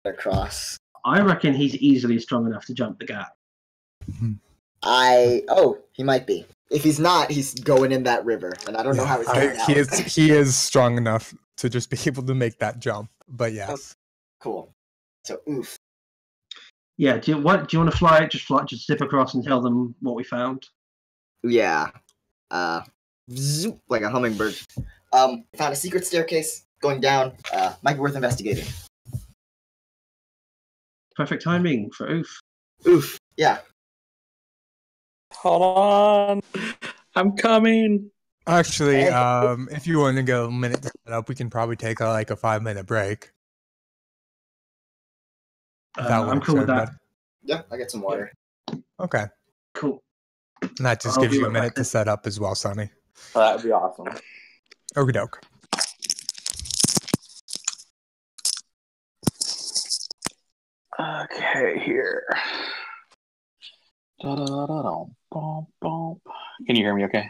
across. I reckon he's easily strong enough to jump the gap. He might be. If he's not, he's going in that river, and I don't know how he's getting out. He is strong enough to just be able to make that jump. But yes. Oh, cool. So oof. Yeah. Do you want to fly? Just zip across and tell them what we found. Yeah. Zoop, like a hummingbird. Found a secret staircase going down. Might be worth investigating. Perfect timing for oof. Oof. Yeah. Hold on. I'm coming. Actually, if you want to go a minute to set up, we can probably take a 5-minute break. I'm cool with that. Yeah, I get some water. Okay. Cool. And that just gives you a minute to set up as well, Sonny. That would be awesome. Okie doke. Okay, here. Can you hear me okay?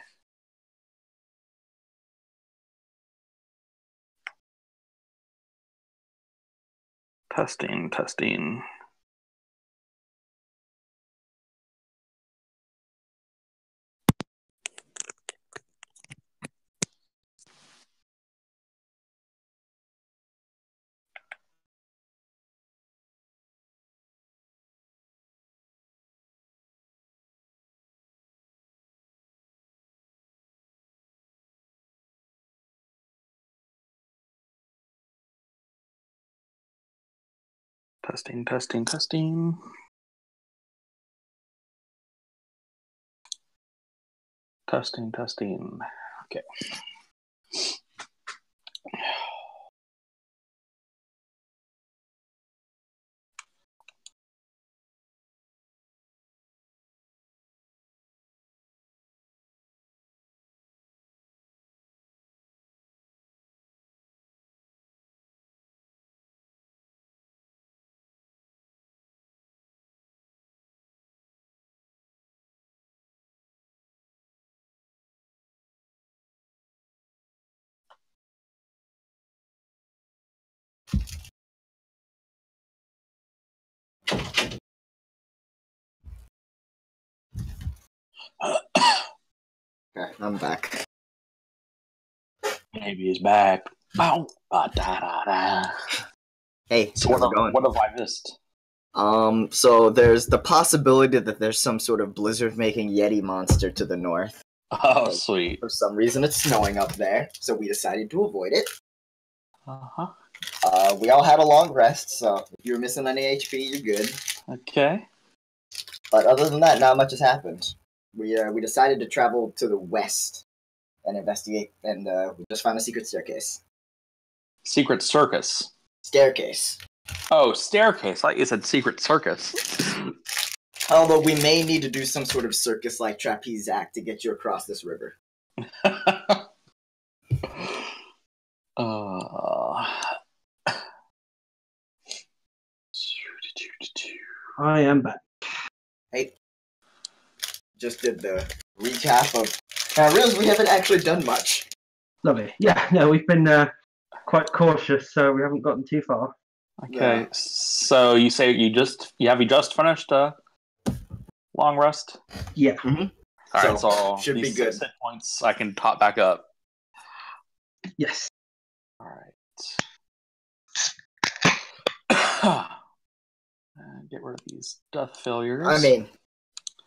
Testing. Testing. Testing. Okay. Okay, I'm back. Maybe he's back. Bow, ba, da, da, da. Hey, So how's it going? what have I missed? So there's the possibility that there's some sort of blizzard-making Yeti monster to the north. Oh, sweet. For some reason, it's snowing up there, so we decided to avoid it. Uh-huh. We all had a long rest, so if you're missing any HP, you're good. Okay. But other than that, not much has happened. We decided to travel to the west and investigate, and we just found a secret staircase. Secret circus. Staircase. Oh, staircase. Like you said, secret circus. Although we may need to do some sort of circus-like trapeze act to get you across this river. I am back. Hey, just did the recap of. Now, I realize we haven't actually done much. Lovely. Yeah, no, we've been quite cautious, so we haven't gotten too far. Okay, Yeah. so you say you just finished long rest? Yeah. Mm-hmm. All right, so should be good. 6 hit points I can top back up. Yes. All right. Get rid of these death failures. I mean,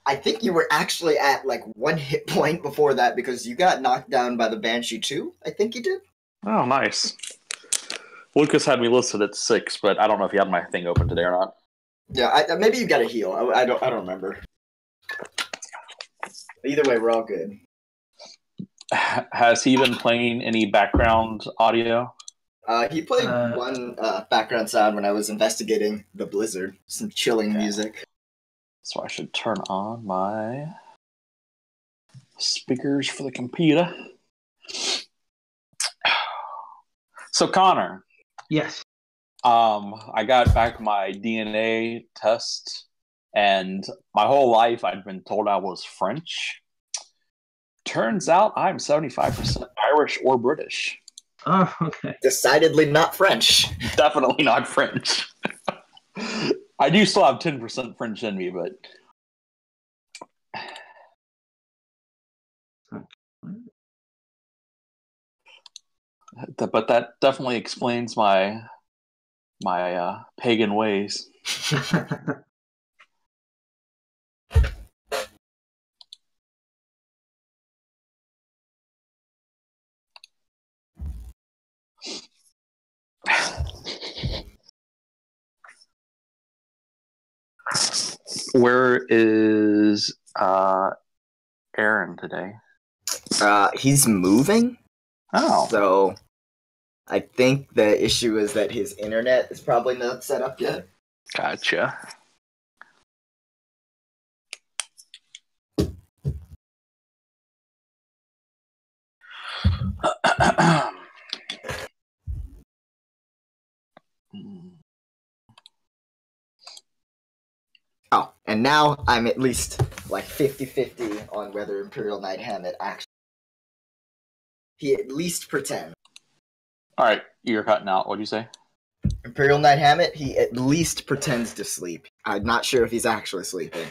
I think you were actually at like 1 hit point before that because you got knocked down by the Banshee too. I think you did. Oh, nice. Lucas had me listed at 6, but I don't know if he had my thing open today or not. Yeah, maybe you got a heal. I don't remember. Either way, we're all good. Has he been playing any background audio? He played one background sound when I was investigating the blizzard. Some chilling music. So I should turn on my speakers for the computer. So Connor. Yes. I got back my DNA test, and my whole life I'd been told I was French. Turns out I'm 75% Irish or British. Oh, okay. Decidedly not French. Definitely not French. I do still have 10% French in me, but that definitely explains my pagan ways. Where is Aaron today? He's moving. Oh, So I think the issue is that his internet is probably not set up yet. gotcha. Oh, and now I'm at least like 50-50 on whether Imperial Knight Hammett actually. He at least pretends. All right, you're cutting out. What'd you say? Imperial Knight Hammett, he at least pretends to sleep. I'm not sure if he's actually sleeping.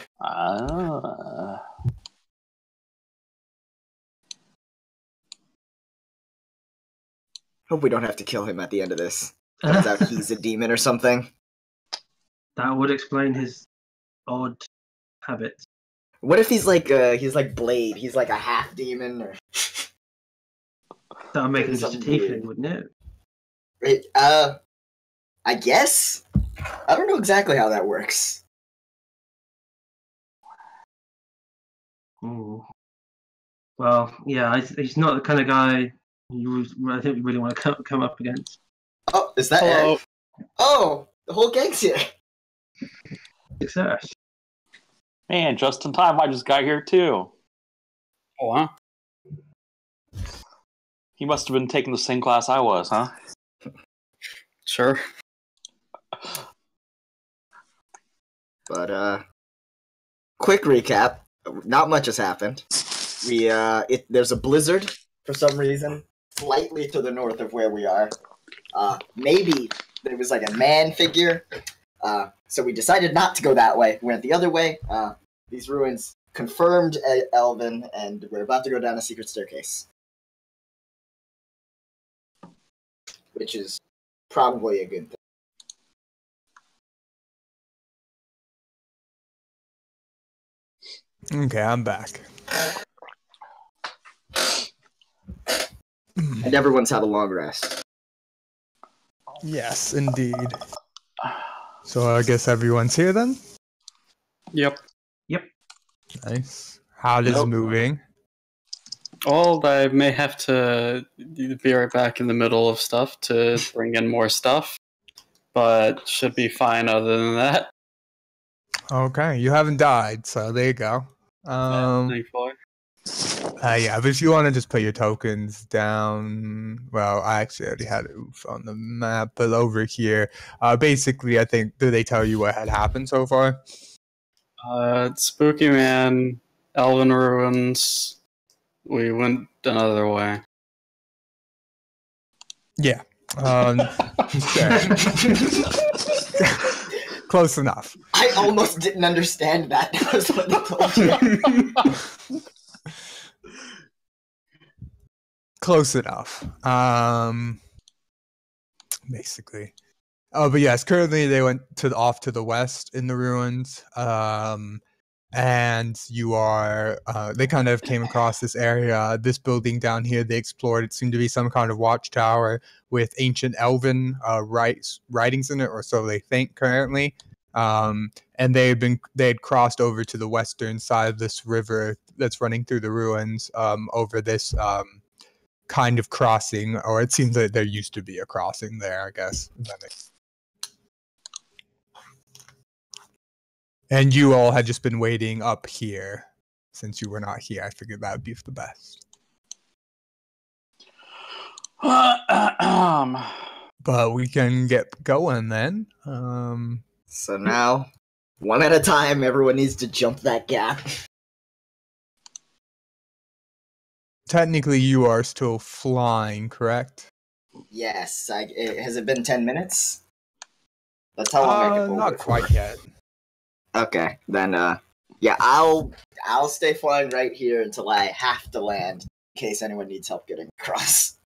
Hope we don't have to kill him at the end of this. Turns out he's a demon or something. That would explain his odd habits. What if he's like Blade? He's like a half demon, or That would make him just a Something tiefling, weird. wouldn't it? I guess. I don't know exactly how that works. Ooh. Well, yeah, he's not the kind of guy I think we really want to come up against. Oh, is that Hello. Eric? Oh, the whole gang's here. Success. Man, just in time. I just got here too. Oh, wow. He must have been taking the same class I was, huh? Sure. But quick recap. Not much has happened. There's a blizzard for some reason, slightly to the north of where we are. Maybe there was like a man figure. So we decided not to go that way. We went the other way. These ruins confirmed Elven, and we're about to go down a secret staircase. Which is probably a good thing. Okay, I'm back. And everyone's had a long rest. Yes, indeed. So I guess everyone's here then? Yep. Nice. How is Nope. moving? Well, I may have to be right back in the middle of stuff to bring in more stuff, but should be fine other than that. Okay, you haven't died, so there you go. Thankfully. Yeah, but if you want to just put your tokens down, well, I actually already had it on the map, but over here, basically, I think, did they tell you what had happened so far? Spooky Man, Elven Ruins, we went another way. Yeah. Close enough. I almost didn't understand that. That was what they told you. Close enough. Basically. Oh, but yes, currently they went off to the west in the ruins. And you are, they kind of came across this area, this building down here they explored. It seemed to be some kind of watchtower with ancient Elven writings in it, or so they think currently. And they had crossed over to the western side of this river that's running through the ruins, over this kind of crossing, or it seems that there used to be a crossing there, I guess. And you all had just been waiting up here. Since you were not here, I figured that would be the best. But we can get going then. So now, one at a time, everyone needs to jump that gap. Technically, you are still flying, correct? Yes. Has it been 10 minutes? That's how long I can hold Not it quite for. yet. Okay, then yeah, I'll stay flying right here until I have to land in case anyone needs help getting across.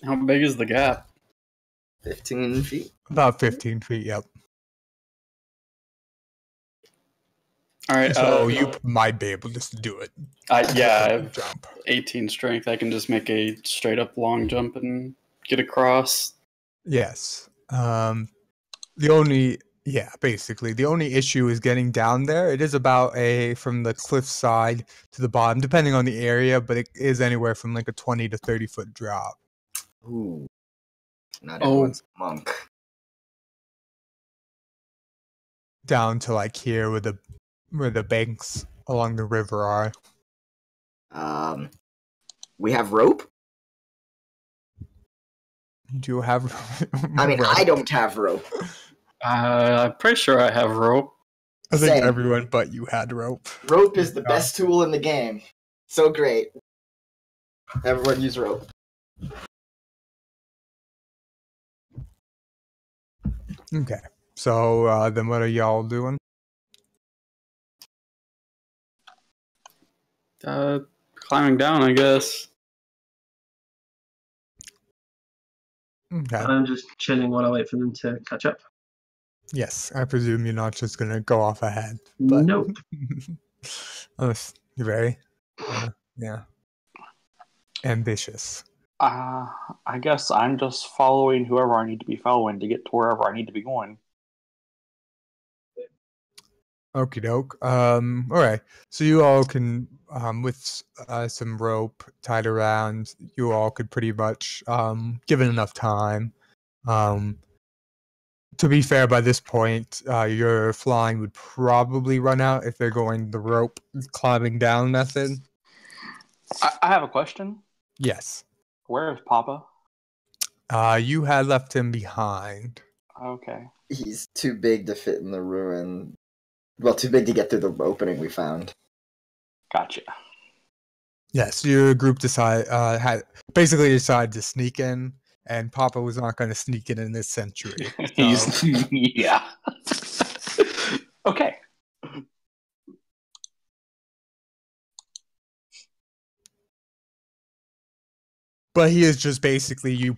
How big is the gap? 15 feet. About 15 feet, yep. All right. So you might be able just to do it. Yeah, I have Jump. 18 strength. I can just make a straight up long jump and get across. Yes. Basically, the only issue is getting down there. It is about from the cliff side to the bottom, depending on the area, but it is anywhere from like a 20 to 30-foot drop. Ooh. Not Oh. everyone's a monk. Down to like here where the banks along the river are. We have rope? You do have I mean, rope. I don't have rope. I'm pretty sure I have rope. I think Same. everyone but you had rope. Rope is the best tool in the game. So great. Everyone use rope. Okay. So then what are y'all doing? Climbing down, I guess. Okay. I'm just chilling while I wait for them to catch up. Yes, I presume you're not just gonna go off ahead. But Nope. You're very, ambitious. I guess I'm just following whoever I need to be following to get to wherever I need to be going. Okie doke. All right. So you all can, with some rope tied around, you all could pretty much, given enough time. To be fair, by this point, your flying would probably run out if they're going the rope climbing down method. I have a question. Yes. Where is Papa? You had left him behind. Okay. He's too big to fit in the ruin. Well, too big to get through the opening we found. Gotcha. Yes, your group had basically decided to sneak in, and Papa was not going to sneak in this century. He's yeah. Okay. But he is just basically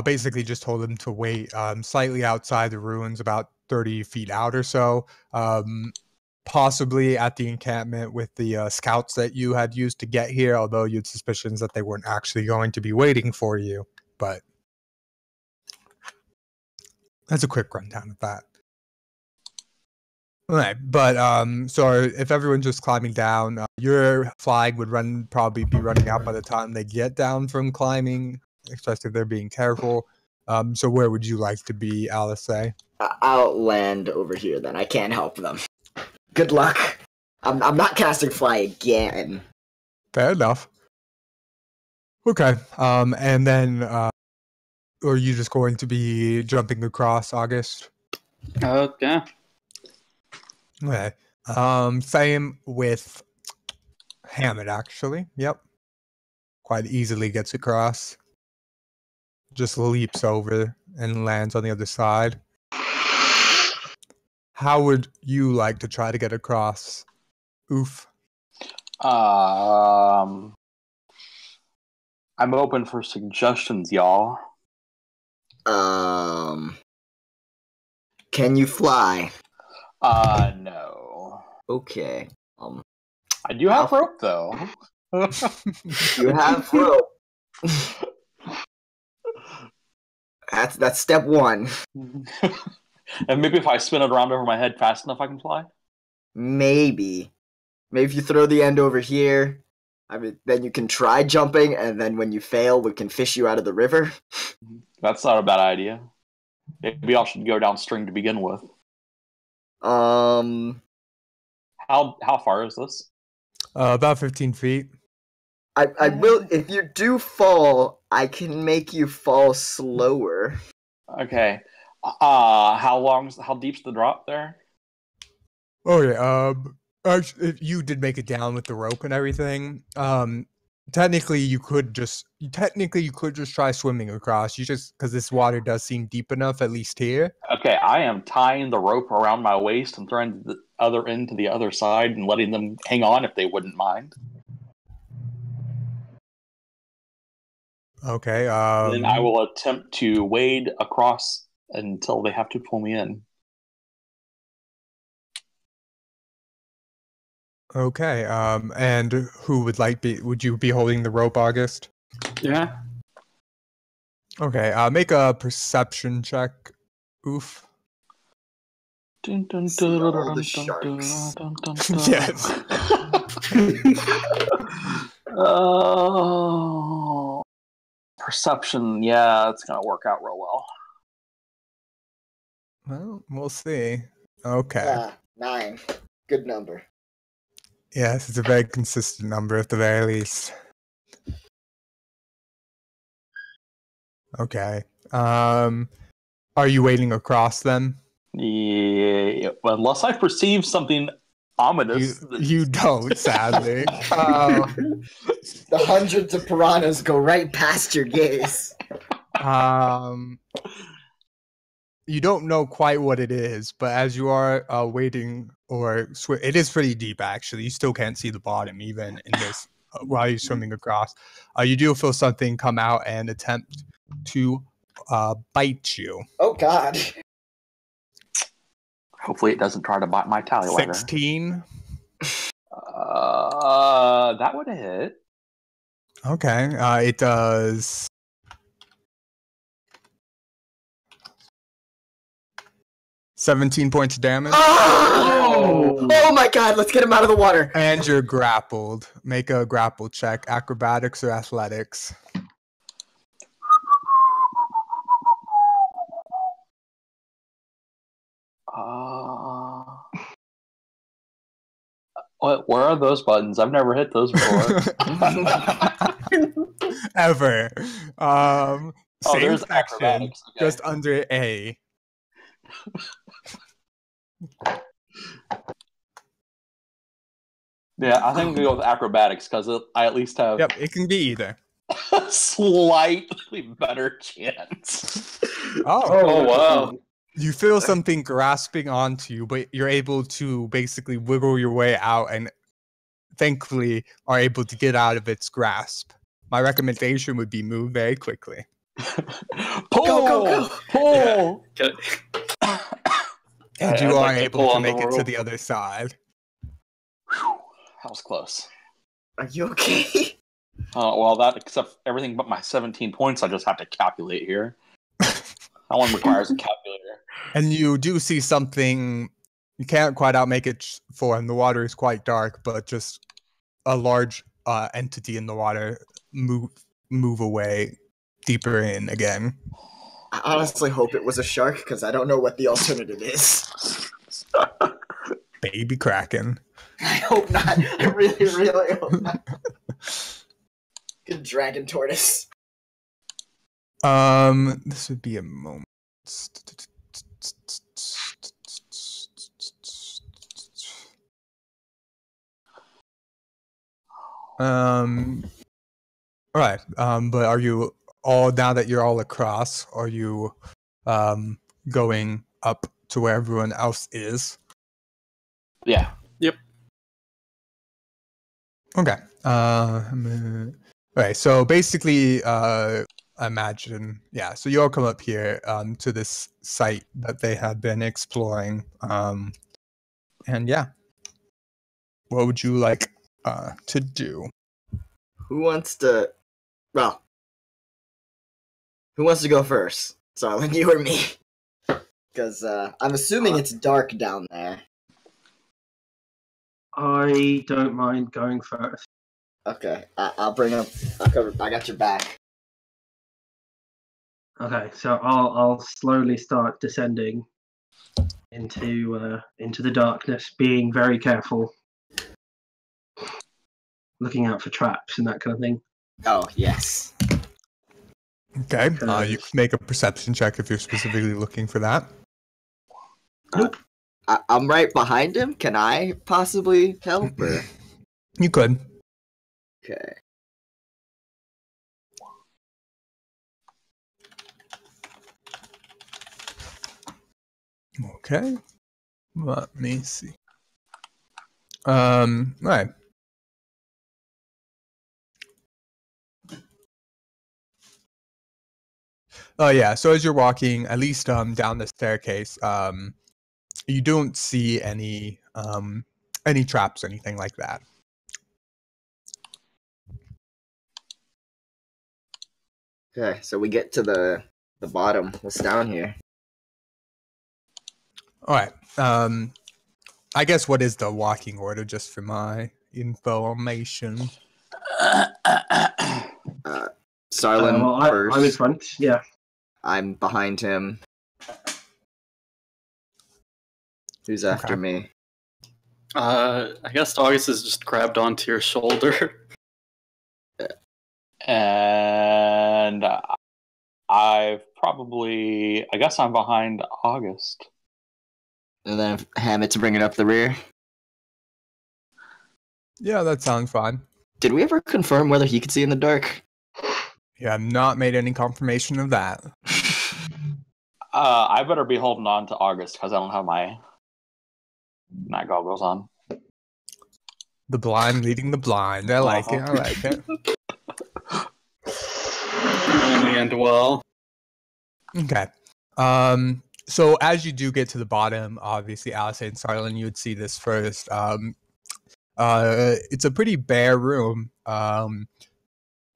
basically just told him to wait slightly outside the ruins, about 30 feet out or so, possibly at the encampment with the scouts that you had used to get here. Although you had suspicions that they weren't actually going to be waiting for you, but that's a quick rundown of that. All right, but so if everyone's just climbing down, your flag would probably be running out by the time they get down from climbing, especially if they're being careful. So where would you like to be, Alice? Say? I'll land over here then. I can't help them. Good luck. I'm not casting fly again. Fair enough. Okay. And then, are you just going to be jumping across, August? Yeah. Okay. Same with Hammett, actually. Yep. Quite easily gets across. Just leaps over and lands on the other side. How would you like to try to get across? Oof. I'm open for suggestions, y'all. Can you fly? No. Okay. I do have rope though. You have rope. That's step one. And maybe if I spin it around over my head fast enough, I can fly. Maybe if you throw the end over here, I mean, then you can try jumping, and then when you fail, we can fish you out of the river. That's not a bad idea. Maybe I should go downstream to begin with. How far is this? About 15 feet. I will. If you do fall, I can make you fall slower. Okay. How deep's the drop there? Oh yeah. Actually, if you did make it down with the rope and everything. technically you could just try swimming across. You just because this water does seem deep enough, at least here. Okay, I am tying the rope around my waist and throwing the other end to the other side and letting them hang on if they wouldn't mind. Okay. Then I will attempt to wade across until they have to pull me in. Okay. And who would you be holding the rope, August? Yeah. Okay. Make a perception check. Oof. Dun, dun, See dun, all dun, the dun, sharks. dun, dun, dun. Yes. Oh, perception. Yeah, it's gonna work out real well. Well, we'll see. Okay. 9. Good number. Yes, it's a very consistent number at the very least. Okay. Are you wading across them? Yeah, unless I perceive something ominous. You don't, sadly. The hundreds of piranhas go right past your gaze. You don't know quite what it is, but as you are wading it is pretty deep actually. You still can't see the bottom even in this while you're swimming across. You do feel something come out and attempt to bite you. Oh God. Hopefully, it doesn't try to bite my tallywhacker. 16. That would hit. Okay. It does 17 points of damage. Oh my God, let's get him out of the water. And you're grappled. Make a grapple check. Acrobatics or athletics. Where are those buttons? I've never hit those before. Ever. Same there's section, acrobatics. Okay. just under A. Yeah, I think I'm gonna go with acrobatics because I at least have Yep, it can be either. a slightly better chance. Oh, wow. You feel something grasping onto you, but you're able to basically wiggle your way out and thankfully are able to get out of its grasp. My recommendation would be move very quickly. Pull! Go. Pull! Okay. And I'd you are like to able pull to on the make it to rope. the other side. That was close. Are you okay? Well, that except everything but my 17 points, I just have to calculate here. That one requires a calculator. And you do see something you can't quite outmake it for, and the water is quite dark, but just a large entity in the water move away deeper in again. I honestly hope it was a shark because I don't know what the alternative is. Baby Kraken. I hope not. I really, really hope not. Good dragon tortoise. This would be a moment. All right. But are you all now that you're all across? Are you going up to where everyone else is? Yeah. Okay. Right. So basically, imagine, yeah. So you all come up here to this site that they have been exploring. And yeah, what would you like to do? Who wants to go first? Sarlin, you or me? Because I'm assuming it's dark down there. I don't mind going first. Okay, I'll bring up. I got your back. Okay, so I'll slowly start descending into the darkness, being very careful, looking out for traps and that kind of thing. Oh yes. Okay. You can make a perception check if you're specifically looking for that. Nope. I'm right behind him. Can I possibly help? Or? You could. Okay. Okay. Let me see. All right. Oh yeah. So as you're walking, at least down the staircase, you don't see any traps, anything like that. Okay, so we get to the bottom. What's down here? All right. I guess what is the walking order, just for my information? Sarlin Well, first. I'm in front. Yeah. I'm behind him. Who's after me? I guess August is just grabbed onto your shoulder. And I guess I'm behind August. And then Hammett's bringing up the rear. Yeah, that sounds fine. Did we ever confirm whether he could see in the dark? Yeah, I've not made any confirmation of that. I better be holding on to August because I don't have my night goggles on. The blind leading the blind. I like it. I like it. Only end well. Okay. So as you do get to the bottom, obviously, Alice and Sarlin, you would see this first. It's a pretty bare room.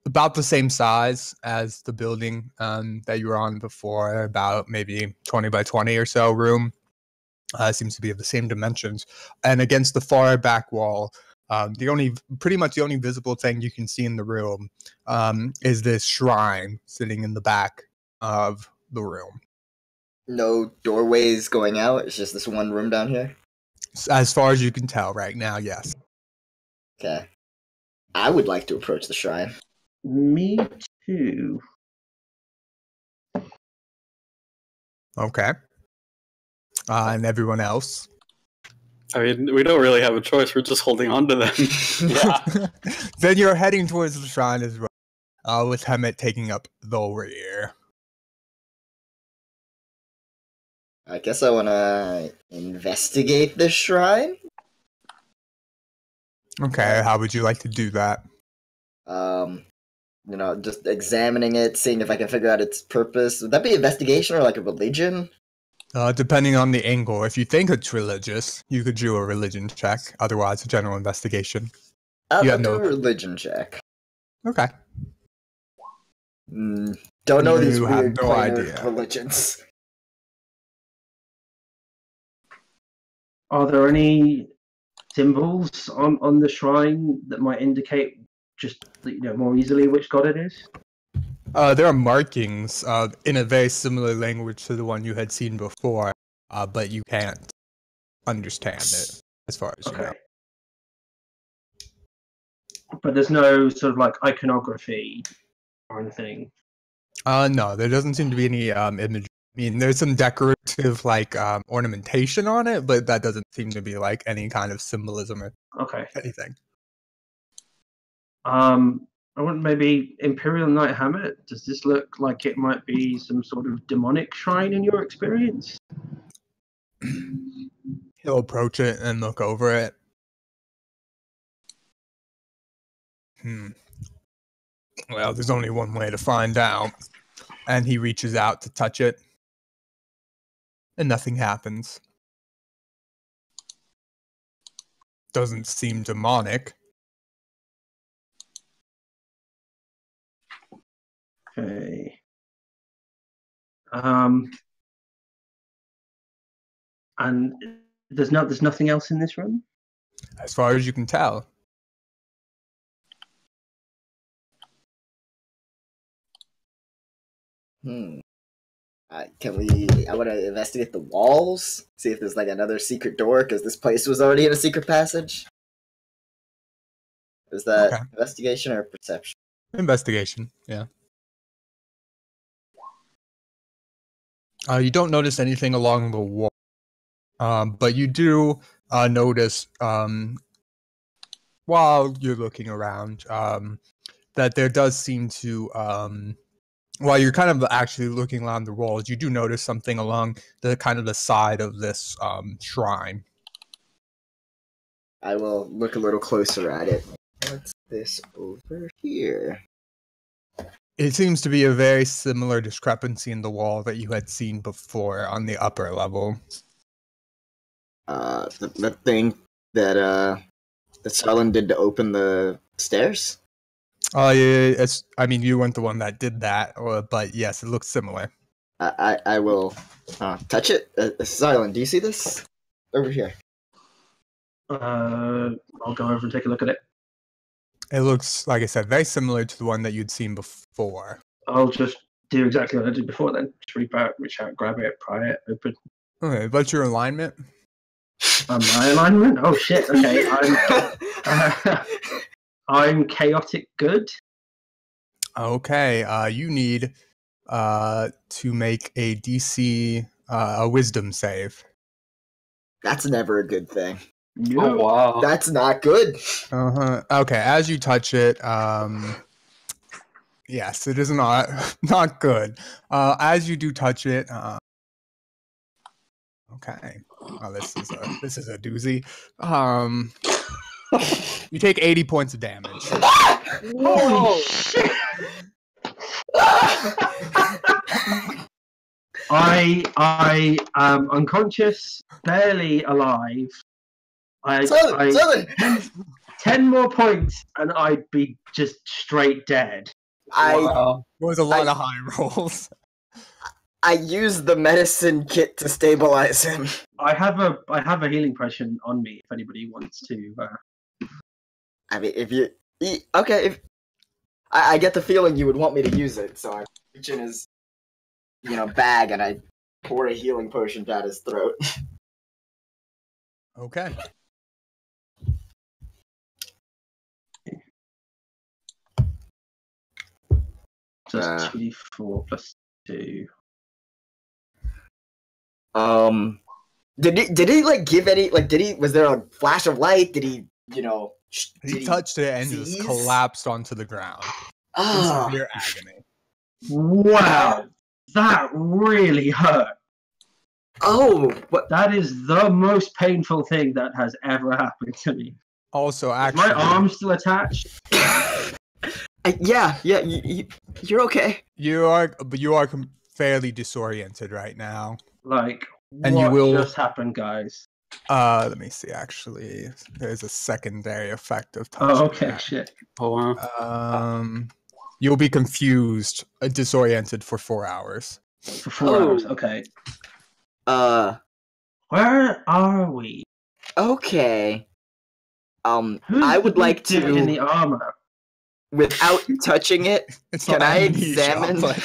About the same size as the building that you were on before, about maybe 20 by 20 or so room. Seems to be of the same dimensions. And against the far back wall, pretty much the only visible thing you can see in the room is this shrine sitting in the back of the room. No doorways going out. It's just this one room down here. As far as you can tell right now, yes. Okay. I would like to approach the shrine. Me too. Okay. And everyone else? I mean, we don't really have a choice. We're just holding on to them. Yeah. Then you're heading towards the shrine as well, with Hemet taking up the rear. I guess I want to investigate this shrine. Okay, how would you like to do that? Just examining it, seeing if I can figure out its purpose. Would that be investigation or like a religion? Depending on the angle. If you think it's religious, you could do a religion check. Otherwise, a general investigation. I'll You have do no- a religion check. Okay. Don't know these You have weird no planar idea. religions. Are there any symbols on the shrine that might indicate just more easily which god it is? There are markings in a very similar language to the one you had seen before, but you can't understand it as far as you know. But there's no sort of like iconography or anything. No, there doesn't seem to be any image. I mean, there's some decorative ornamentation on it, but that doesn't seem to be like any kind of symbolism or anything. I want maybe Imperial Knight Hamlet. Does this look like it might be some sort of demonic shrine in your experience? He'll approach it and look over it. Well, there's only one way to find out. And he reaches out to touch it. And nothing happens. Doesn't seem demonic. Okay. And there's nothing else in this room? As far as you can tell. I want to investigate the walls, see if there's like another secret door, because this place was already in a secret passage. Is that investigation or perception? Investigation, yeah. You don't notice anything along the wall, but you do notice while you're looking around that there does seem to while you're kind of actually looking along the walls, you do notice something along the kind of the side of this shrine. I will look a little closer at it. What's this over here? It seems to be a very similar discrepancy in the wall that you had seen before on the upper level. The thing that Starlin did to open the stairs? Oh, yeah, I mean, you weren't the one that did that, but yes, it looks similar. I will touch it. Starlin, do you see this? Over here. I'll go over and take a look at it. It looks, like I said, very similar to the one that you'd seen before. I'll just do exactly what I did before then. Just reach out, grab it, pry it, open. Okay, what's your alignment? My alignment? Oh shit, okay. I'm chaotic good. Okay, you need to make a DC a wisdom save. That's never a good thing. Oh wow. That's not good. Okay, as you touch it, yes, it is not good. As you do touch it, okay. Oh, this is a doozy. You take 80 points of damage. Holy shit! I am unconscious, barely alive. Southern! 10 more points and I'd be just straight dead. Wow. It was a lot of high rolls. I used the medicine kit to stabilize him. I have a healing potion on me if anybody wants to. I mean, if I get the feeling you would want me to use it, so I reach in his, bag and I pour a healing potion down his throat. Okay. Just 2d4 plus 2. Did he like give any was there a flash of light? Did he He touched it and just collapsed onto the ground. Oh. In severe agony. Wow, that really hurt. Oh, what? That is the most painful thing that has ever happened to me. Also, Is actually, my arm still attached? Yeah, you're okay. you are fairly disoriented right now. Like, And what you will just happened, guys? Let me see. Actually, there's a secondary effect of touching. Oh, okay, shit. Oh wow. You'll be confused, disoriented for 4 hours. For 4 hours, okay. Where are we? Okay. Who's I would the like big dude in the to, armor. without touching it, It's can not I amnesia, examine? but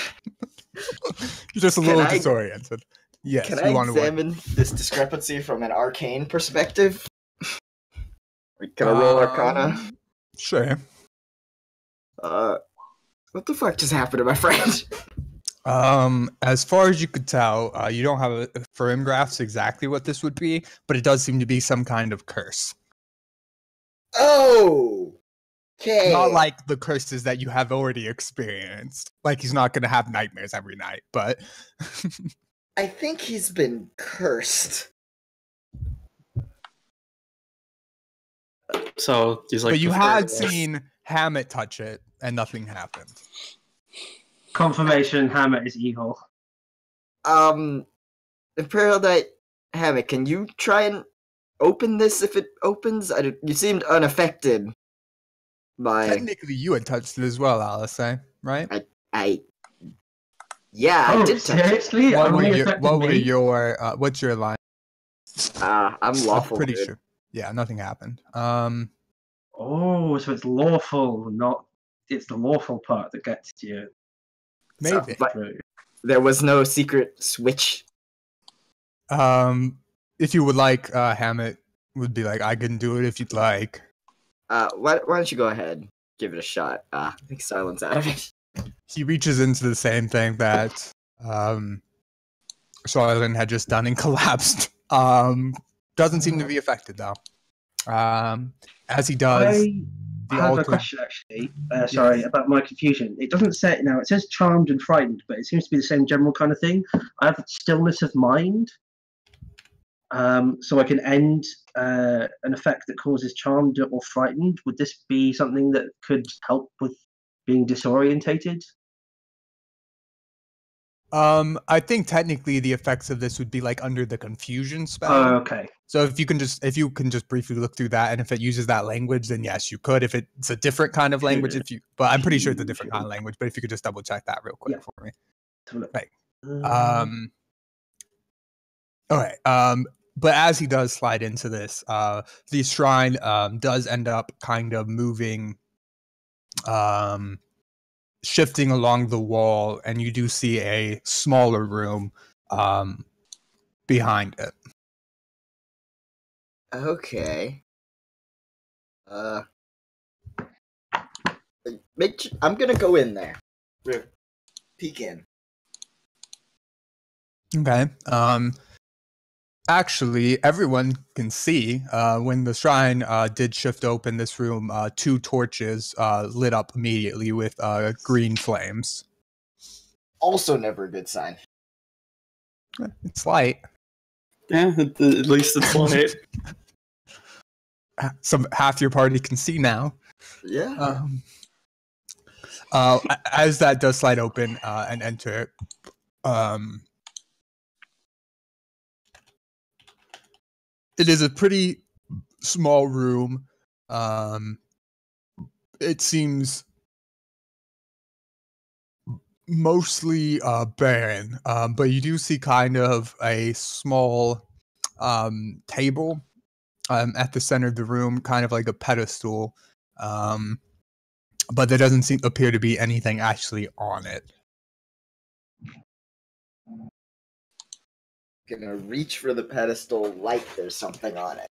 you're just a little disoriented. Yes. Can you I want to examine this discrepancy from an arcane perspective? Can I roll Arcana? Sure. What the fuck just happened to my friend? As far as you could tell, you don't have a firm grasp exactly what this would be, but it does seem to be some kind of curse. Oh, okay. Not like the curses that you have already experienced. Like he's not going to have nightmares every night, but I think he's been cursed. So he's like. but you the had first. seen Hammett touch it, and nothing happened. Confirmation, Hammer is evil. Imperial Knight Hammock, can you try and open this if it opens? You seemed unaffected by... Technically, you had touched it as well, Alice, right? I Oh, did touch it. seriously? What's your line? I'm lawful. I'm pretty good. sure. Yeah, nothing happened. Oh, so it's lawful, not... It's the lawful part that gets you. Maybe. But there was no secret switch. If you would like, Hammett would be like, I can do it if you'd like. Why don't you go ahead, give it a shot? I think silence out of it. He reaches into the same thing that Charlene had just done and collapsed. Doesn't seem to be affected though. As he does, the I have a altar. question actually. Sorry about my confusion. It doesn't say now. It says charmed and frightened, but it seems to be the same general kind of thing. I have stillness of mind, so I can end an effect that causes charmed or frightened. Would this be something that could help with being disorientated? I think technically the effects of this would be like under the confusion spell. Oh, okay. So if you can just briefly look through that, and if it uses that language, then yes, you could. If it's a different kind of language, but I'm pretty sure it's a different kind of language. But if you could just double check that real quick Yeah. for me. Let's have a look. Right. All right. But as he does slide into this, the shrine does end up kind of moving, shifting along the wall, and you do see a smaller room behind it. Okay. I'm gonna go in there. Peek in. Okay. Actually, everyone can see when the shrine did shift open this room, 2 torches lit up immediately with green flames. Also, never a good sign. It's light. Yeah, at least it's light. Half your party can see now. Yeah. As that does slide open and enter, it is a pretty small room. It seems mostly barren, but you do see kind of a small table at the center of the room, kind of like a pedestal. But there doesn't appear to be anything actually on it. Gonna reach for the pedestal like there's something on it.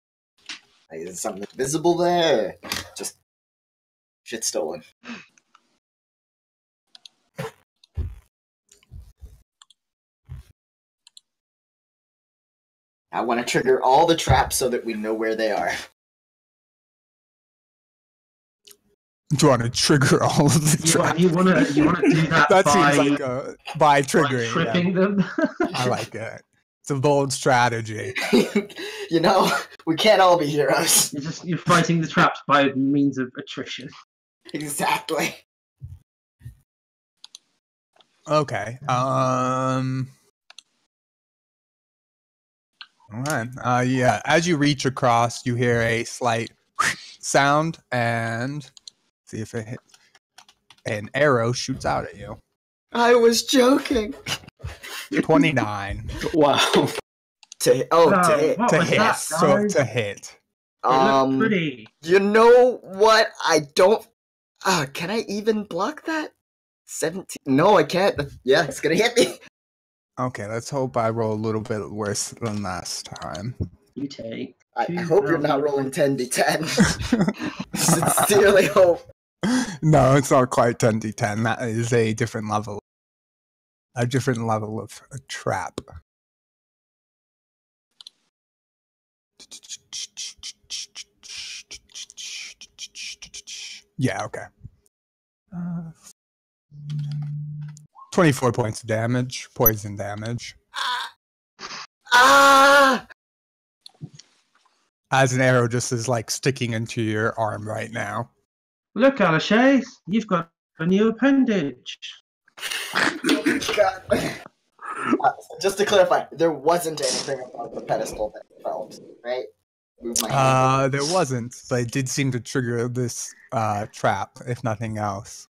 Like, is something visible there? Just shit stolen. I want to trigger all the traps so that we know where they are. Do you want to trigger all of the traps? You want to do that? That by, seems like by triggering tripping them. I like it. It's a bold strategy. You know, we can't all be heroes. You're fighting the traps by means of attrition. Exactly. Okay. All right. Yeah. As you reach across, you hear a slight sound, and see if it hit. An arrow shoots out at you. I was joking. 29 Wow. To hit. What to was hit. that, So guys? to hit. It looked pretty. You know what? I don't. Can I even block that? 17. No, I can't. Yeah, it's gonna hit me. Okay. Let's hope I roll a little bit worse than last time. You take. I hope you're not rolling 10d10. Sincerely hope. No, it's not quite 10d10. That is a different level. A different level of a trap. Yeah, okay. 24 points of damage, poison damage. Ah! As an arrow just is like sticking into your arm right now. Look, Alashay, you've got a new appendage. God. Just to clarify, there wasn't anything about the pedestal that felt, right? Move my hand. There wasn't, but it did seem to trigger this trap, if nothing else.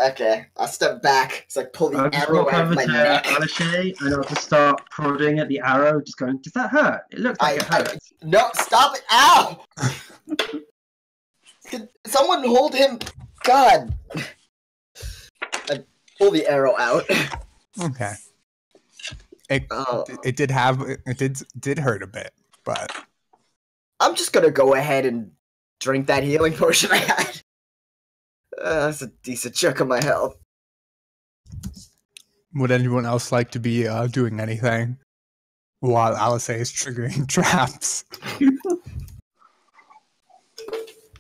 Okay, I'll step back. It's like pull the I'll just arrow walk out over of my to neck. Alashay and I'll just start prodding at the arrow, just going, does that hurt? It looks like it hurts. No, stop it! Ow! Could someone hold him? God! I pull the arrow out. Okay. It did hurt a bit, but I'm just gonna go ahead and drink that healing potion I had. That's a decent chunk of my health. would anyone else like to be doing anything while Alice is triggering traps?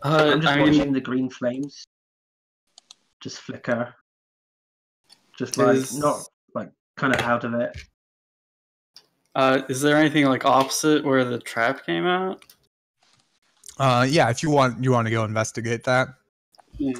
I'm just I mean, watching the green flames just flicker. Just like not like kind of out of it. is there anything like opposite where the trap came out? Yeah, if you want to go investigate that. Yeah.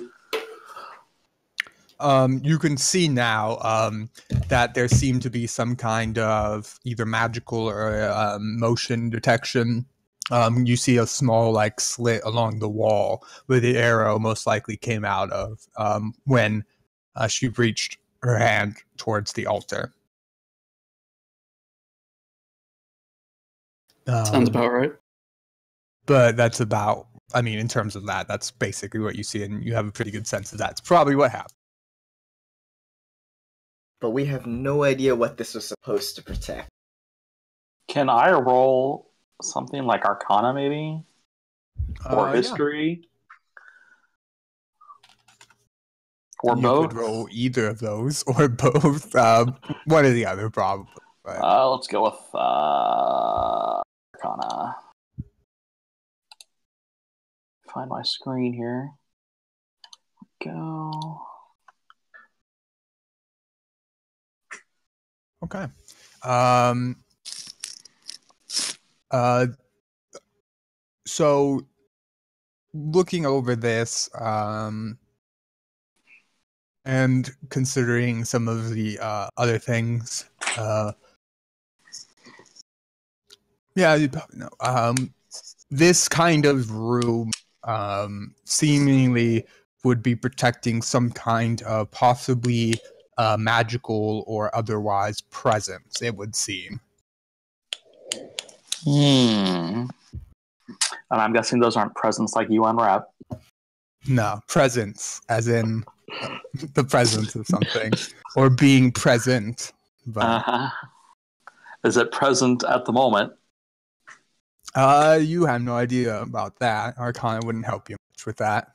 You can see now that there seemed to be some kind of either magical or motion detection. You see a small like slit along the wall where the arrow most likely came out of when she reached her hand towards the altar. Sounds about right. But that's about, I mean, in terms of that, that's basically what you see, and you have a pretty good sense of that's probably what happened. But we have no idea what this was supposed to protect. Can I roll something like Arcana, maybe? Or History? Yeah. Or You both? could roll either of those, or both. One or the other, probably. But... let's go with Arcana. Find my screen here. Go. Okay. So looking over this, and considering some of the other things, yeah, you probably know. This kind of room seemingly would be protecting some kind of possibly magical or otherwise presence, it would seem. And I'm guessing those aren't presents like you unwrap. No, presence, as in the presence of something, or being present. But... Is it present at the moment? You have no idea about that. Arcana wouldn't help you much with that.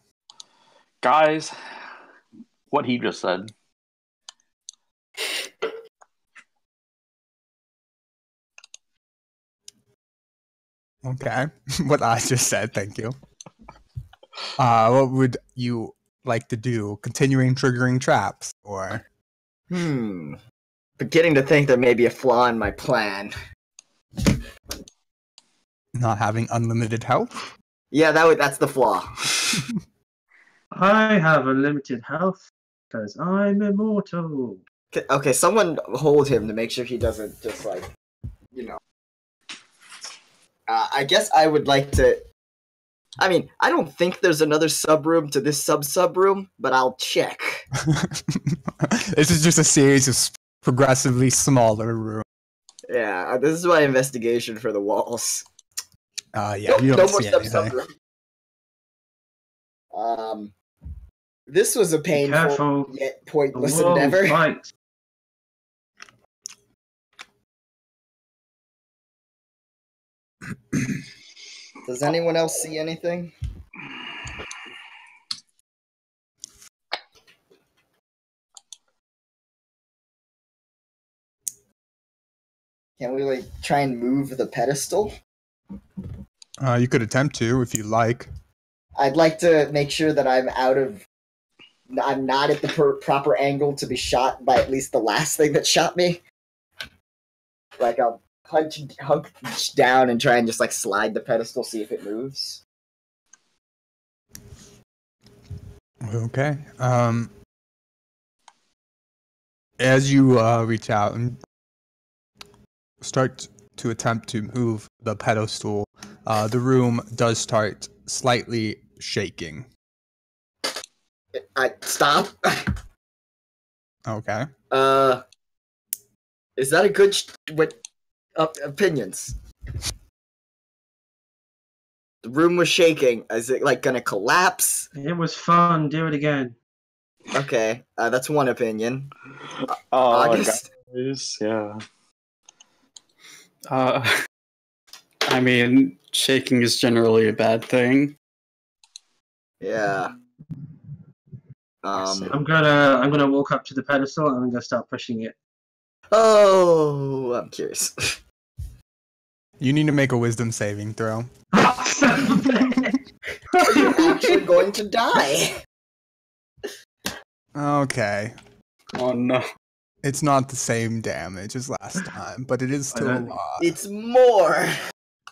Guys, what he just said. Okay, what I just said, thank you. What would you like to do? Continuing triggering traps, or? Beginning to think there may be a flaw in my plan. Not having unlimited health? Yeah, that's the flaw. I have unlimited health because I'm immortal. Okay, someone hold him to make sure he doesn't just like, you know. I guess I would like to. I mean, I don't think there's another sub-room to this sub-room, but I'll check. This is just a series of progressively smaller rooms. Yeah, this is my investigation for the walls. Yeah, you don't see anything. Sub-room. This was a painful yet pointless endeavor. Fight. Does anyone else see anything? Can we like try and move the pedestal? You could attempt to if you like. I'd like to make sure that I'm not at the proper angle to be shot by at least the last thing that shot me. Like I'll hunch down and try and just like slide the pedestal, see if it moves. Okay. As you reach out and start to attempt to move the pedestal, the room does start slightly shaking. Stop. Okay. Is that a good opinions? The room was shaking. Is it like gonna collapse? It was fun. Do it again. Okay, that's one opinion. August? Guys, yeah. I mean, shaking is generally a bad thing. Yeah. I'm gonna walk up to the pedestal and I'm gonna start pushing it. Oh, I'm curious. You need to make a wisdom saving throw. Are you you're going to die. Okay. Oh no. It's not the same damage as last time, but it is still a lot. It's more.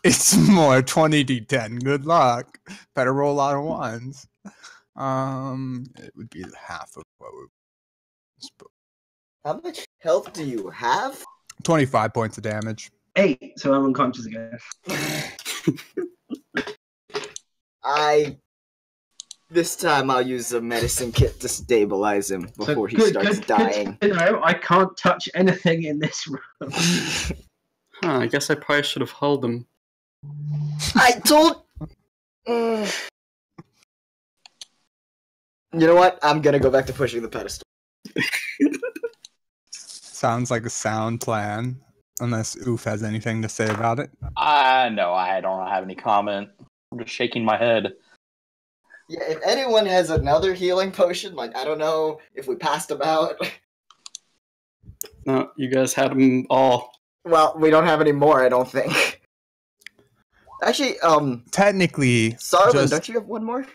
It's more 20d10. Good luck. Better roll a lot of ones. It would be half of what we. How much health do you have? 25 points of damage. 8, so I'm unconscious again. This time I'll use a medicine kit to stabilize him before he starts dying. Good to know, I can't touch anything in this room. I guess I probably should have held him. I told... You know what? I'm gonna go back to pushing the pedestal. Sounds like a sound plan. Unless Oof has anything to say about it. No, I don't have any comment. I'm just shaking my head. Yeah, if anyone has another healing potion, like, I don't know if we passed them out. No, you guys had them all. Well, we don't have any more, I don't think. Actually, technically, Sarlin, don't you have one more?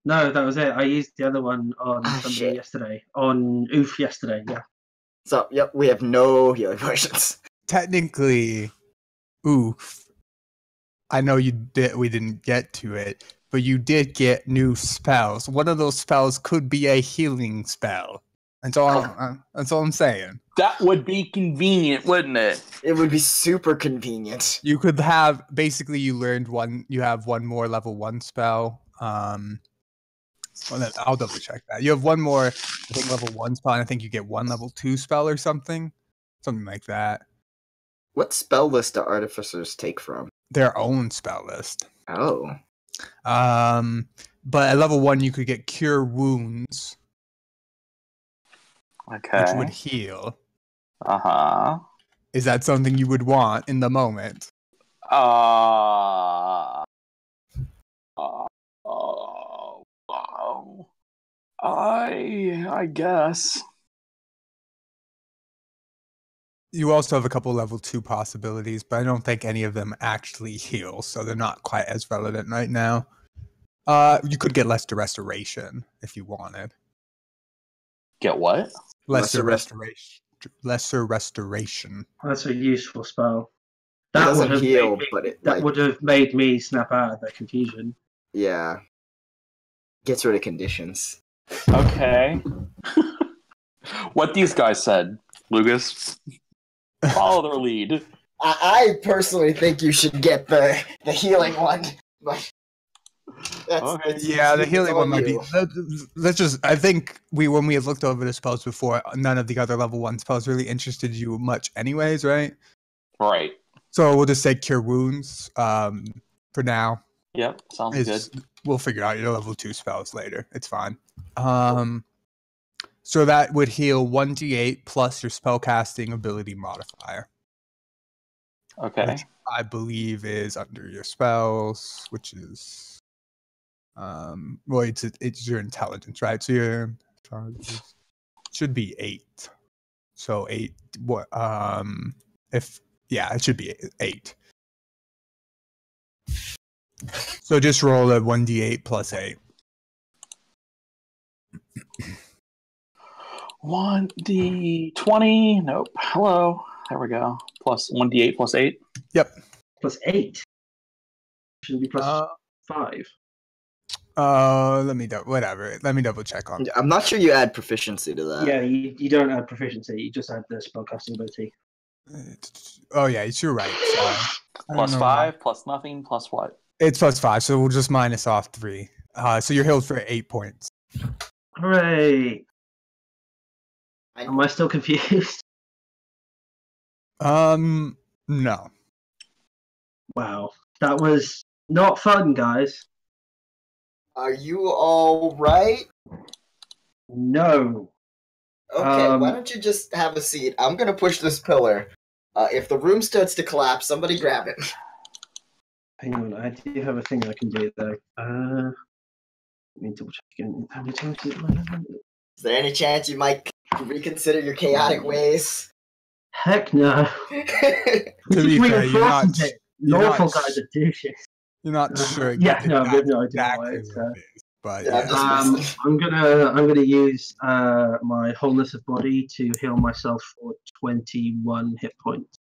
No, that was it. I used the other one on somebody yesterday. On Oof yesterday, yeah. So, yep, we have no healing potions. Technically, Oof. I know we didn't get to it, but you did get new spells. One of those spells could be a healing spell. That's all I'm saying. That would be convenient, wouldn't it? It would be super convenient. You could have basically you have one more level 1 spell. Well, I'll double check that. You have one more, I think, level 1 spell, and I think you get one level 2 spell or something like that. What spell list do artificers take from? Their own spell list. Oh. But at level 1, you could get Cure Wounds. Okay. Which would heal. Uh-huh. Is that something you would want in the moment? Wow. I guess. You also have a couple level 2 possibilities, but I don't think any of them actually heal, so they're not quite as relevant right now. You could get Lesser Restoration if you wanted. Get what? Lesser Restoration. Lesser Restoration. That's a useful spell. It doesn't heal, but that would have made me snap out of that confusion. Yeah. Gets rid of conditions. Okay. What these guys said, Lucas. Follow their lead. I personally think you should get the healing one, but the healing one might be. Let's just. I think when we had looked over the spells before, none of the other level 1 spells really interested you much, anyways, right? Right. So we'll just say Cure Wounds for now. Yep, sounds good. We'll figure out your level 2 spells later. It's fine. So that would heal 1d8 plus your spellcasting ability modifier. Okay. Which I believe is under your spells, which is it's your intelligence, right? So your should be 8. So 8 it should be 8. So just roll a 1d8 plus 8. 1d20. Nope. Hello. There we go. Plus 1d8 plus 8. Yep. Plus 8. Should be plus 5. Let me double check on that. I'm not sure you add proficiency to that. Yeah, you don't add proficiency. You just add the spellcasting ability. Oh yeah, you're right. Plus 5, plus nothing, plus what? It's plus 5, so we'll just minus off 3. So you're healed for 8 points. Hooray! Am I still confused? No. Wow. That was not fun, guys. Are you all right? No. Okay, why don't you just have a seat? I'm gonna push this pillar. If the room starts to collapse, somebody grab it. Hang on, I do have a thing I can do though. Let me double check again. How many times did Is there any chance you might reconsider your chaotic ways? Heck no. To be fair, Lawful guys are douches. You're not sure. Yeah, no, I've got no idea exactly why it's. what it is, but Yeah, I'm just I'm gonna use my wholeness of body to heal myself for 21 hit points.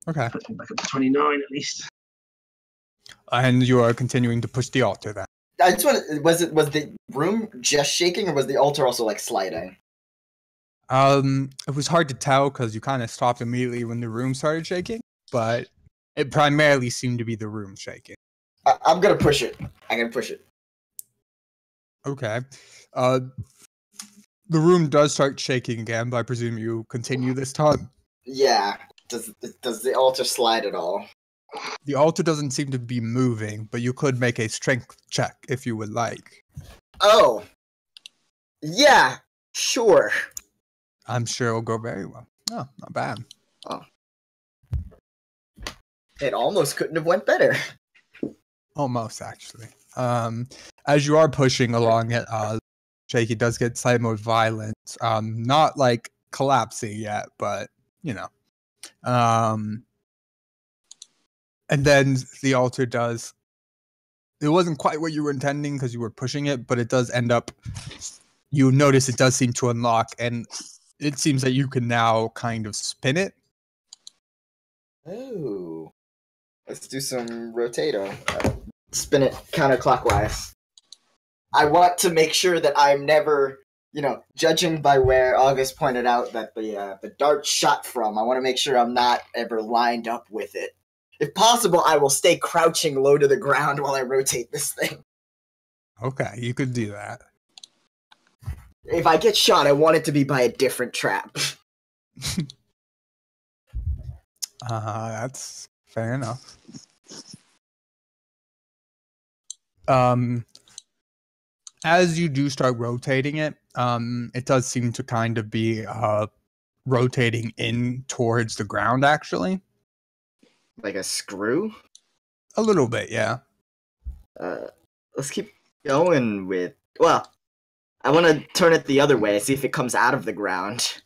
okay. Puts me back up to 29 at least. And you are continuing to push the altar then. I just want. Was the room just shaking, or was the altar also like sliding? It was hard to tell because you kind of stopped immediately when the room started shaking, but it primarily seemed to be the room shaking. I'm gonna push it. I'm gonna push it. Okay. The room does start shaking again, but I presume you continue this time. Yeah. Does the altar slide at all? The altar doesn't seem to be moving, but you could make a strength check if you would like. Oh. Yeah. Sure. I'm sure it'll go very well. Oh, not bad. Oh. It almost couldn't have went better. Almost, actually. As you are pushing along it, Shaky does get slightly more violent. Not like collapsing yet, but you know. And then the altar does. It wasn't quite what you were intending because you were pushing it, but it does end up. You notice it does seem to unlock, and it seems that you can now kind of spin it. Oh. Let's do some rotato. Spin it counterclockwise. I want to make sure that I'm never, judging by where August pointed out that the dart shot from, I want to make sure I'm not ever lined up with it. If possible, I will stay crouching low to the ground while I rotate this thing. Okay, you could do that. If I get shot, I want it to be by a different trap. That's fair enough. As you do start rotating it, it does seem to kind of be rotating in towards the ground, actually. Like a screw? A little bit, yeah. Let's keep going with... Well, I want to turn it the other way, see if it comes out of the ground.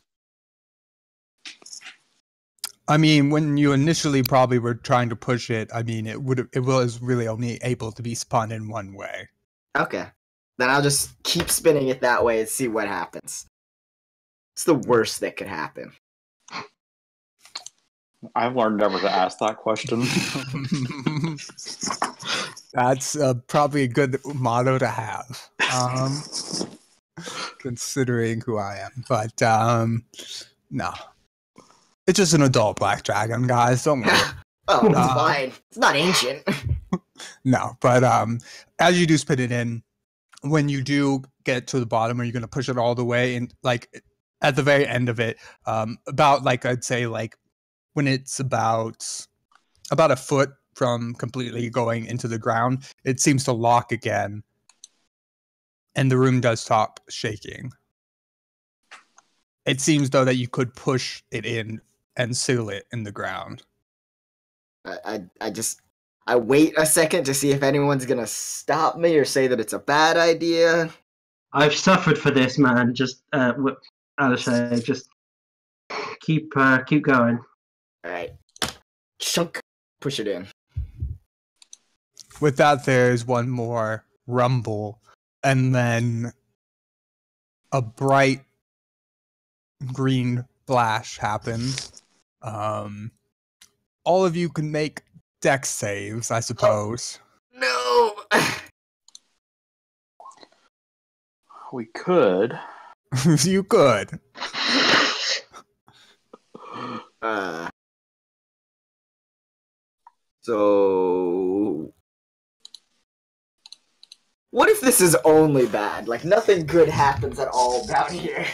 I mean, when you initially probably were trying to push it, I mean, it was really only able to be spun in one way. Okay. Then I'll just keep spinning it that way and see what happens. It's the worst that could happen. I've learned never to ask that question. That's probably a good motto to have, considering who I am. But no, it's just an adult black dragon, guys. Don't worry. Oh, it's fine. It's not ancient. No, but as you do spin it in, when you do get to the bottom, are you going to push it all the way? And like at the very end of it, about like I'd say like when it's about a foot from completely going into the ground, it seems to lock again, and the room does stop shaking. It seems though that you could push it in and seal it in the ground. I wait a second to see if anyone's gonna stop me or say that it's a bad idea. I've suffered for this, man. Just, Alishay, just keep going. Alright. Chunk. Push it in. With that, there's one more rumble, and then a bright green flash happens. All of you can make dex saves, I suppose. No! We could. You could. So... What if this is only bad? Like, nothing good happens at all down here.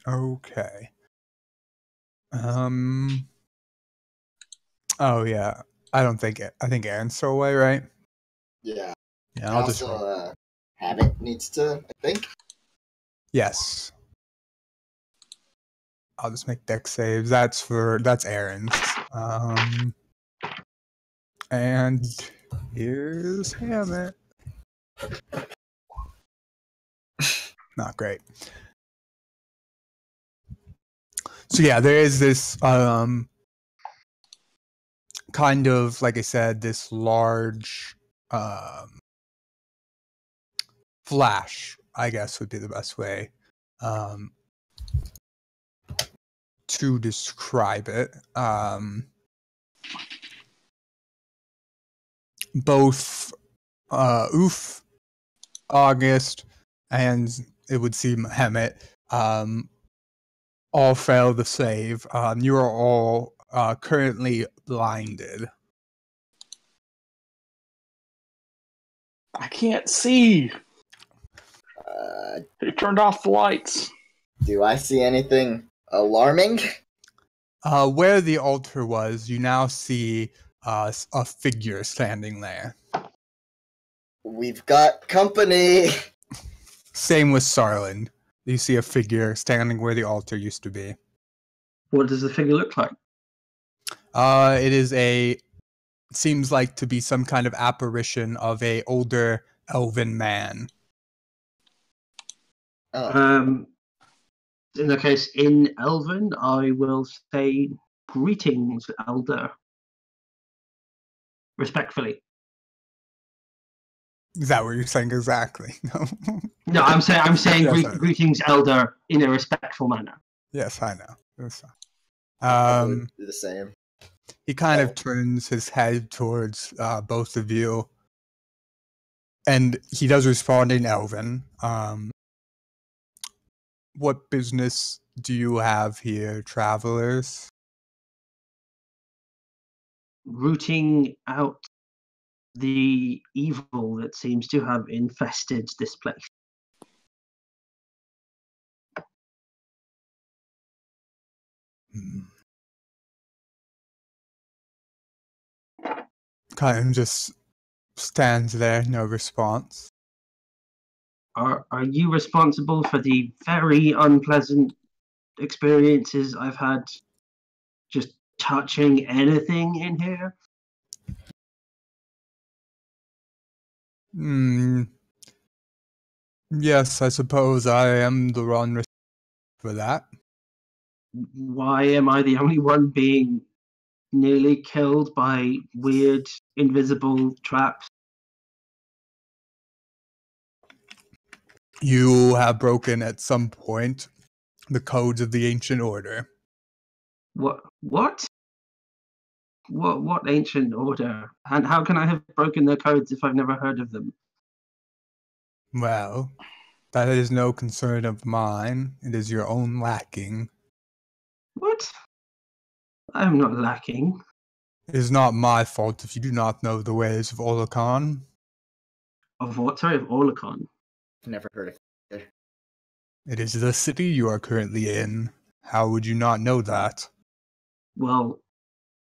Okay. Oh yeah. I think Aaron's still away, right? Yeah. Yeah, I'll just also, Habit needs to, I think. Yes. I'll just make dex saves. That's Aaron's. And here's Hammett. Not great. So yeah, there is this kind of, like I said, this large flash, I guess would be the best way to describe it. Both Oof, August, and it would seem Hemet all failed the save. You are all currently blinded. I can't see. He turned off the lights. Do I see anything alarming? Where the altar was, you now see a figure standing there. We've got company. Same with Sarland. You see a figure standing where the altar used to be. What does the figure look like? It is seems like to be some kind of apparition of a older elven man. Oh. In the case, in Elven, I will say greetings, Elder. Respectfully. Is that what you're saying exactly? No. No, I'm saying Yes, I know. greetings, Elder, in a respectful manner. Yes, I know. That's fine. I would do the same. He kind of turns his head towards both of you, and he does respond in Elven. What business do you have here, travelers? Rooting out the evil that seems to have infested this place. Kind of just stands there, no response. Are you responsible for the very unpleasant experiences I've had just touching anything in here? Yes, I suppose I am the one responsible for that. Why am I the only one being nearly killed by weird invisible traps? You have broken at some point the codes of the ancient order. What ancient order? And how can I have broken their codes if I've never heard of them? Well, that is no concern of mine. It is your own lacking. What? I'm not lacking. It is not my fault if you do not know the ways of Olacon. Of what? Sorry, of Olacon. Never heard of it. It is the city you are currently in. How would you not know that? Well,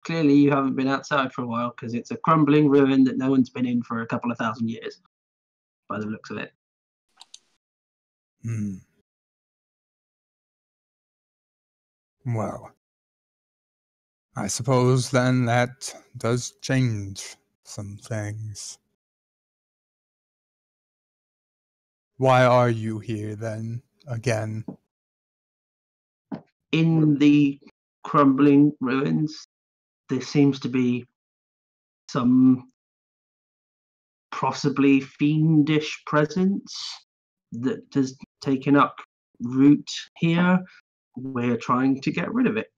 clearly you haven't been outside for a while because it's a crumbling ruin that no one's been in for a couple of thousand years, by the looks of it. Well, I suppose then that does change some things. Why are you here then, again? In the crumbling ruins, there seems to be some possibly fiendish presence that has taken up root here. We're trying to get rid of it.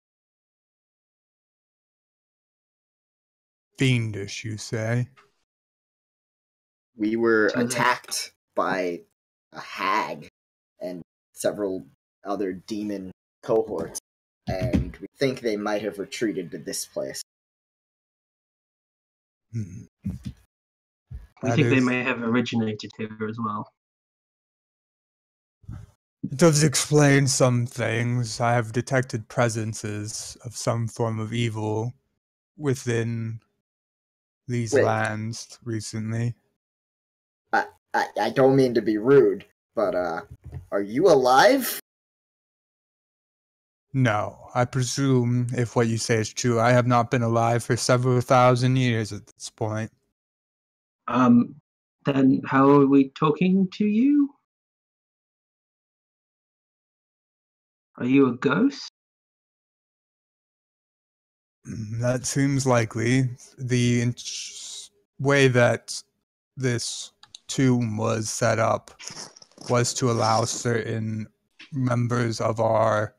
Fiendish, you say? We were So that- attacked by a hag and several other demon cohorts, and we think they might have retreated to this place. We That think they is- may have originated here as well. It does explain some things. I have detected presences of some form of evil within these Wait. lands recently. I don't mean to be rude, but are you alive? No, I presume if what you say is true, I have not been alive for several thousand years at this point. Then how are we talking to you? Are you a ghost? That seems likely. The way that this tomb was set up was to allow certain members of our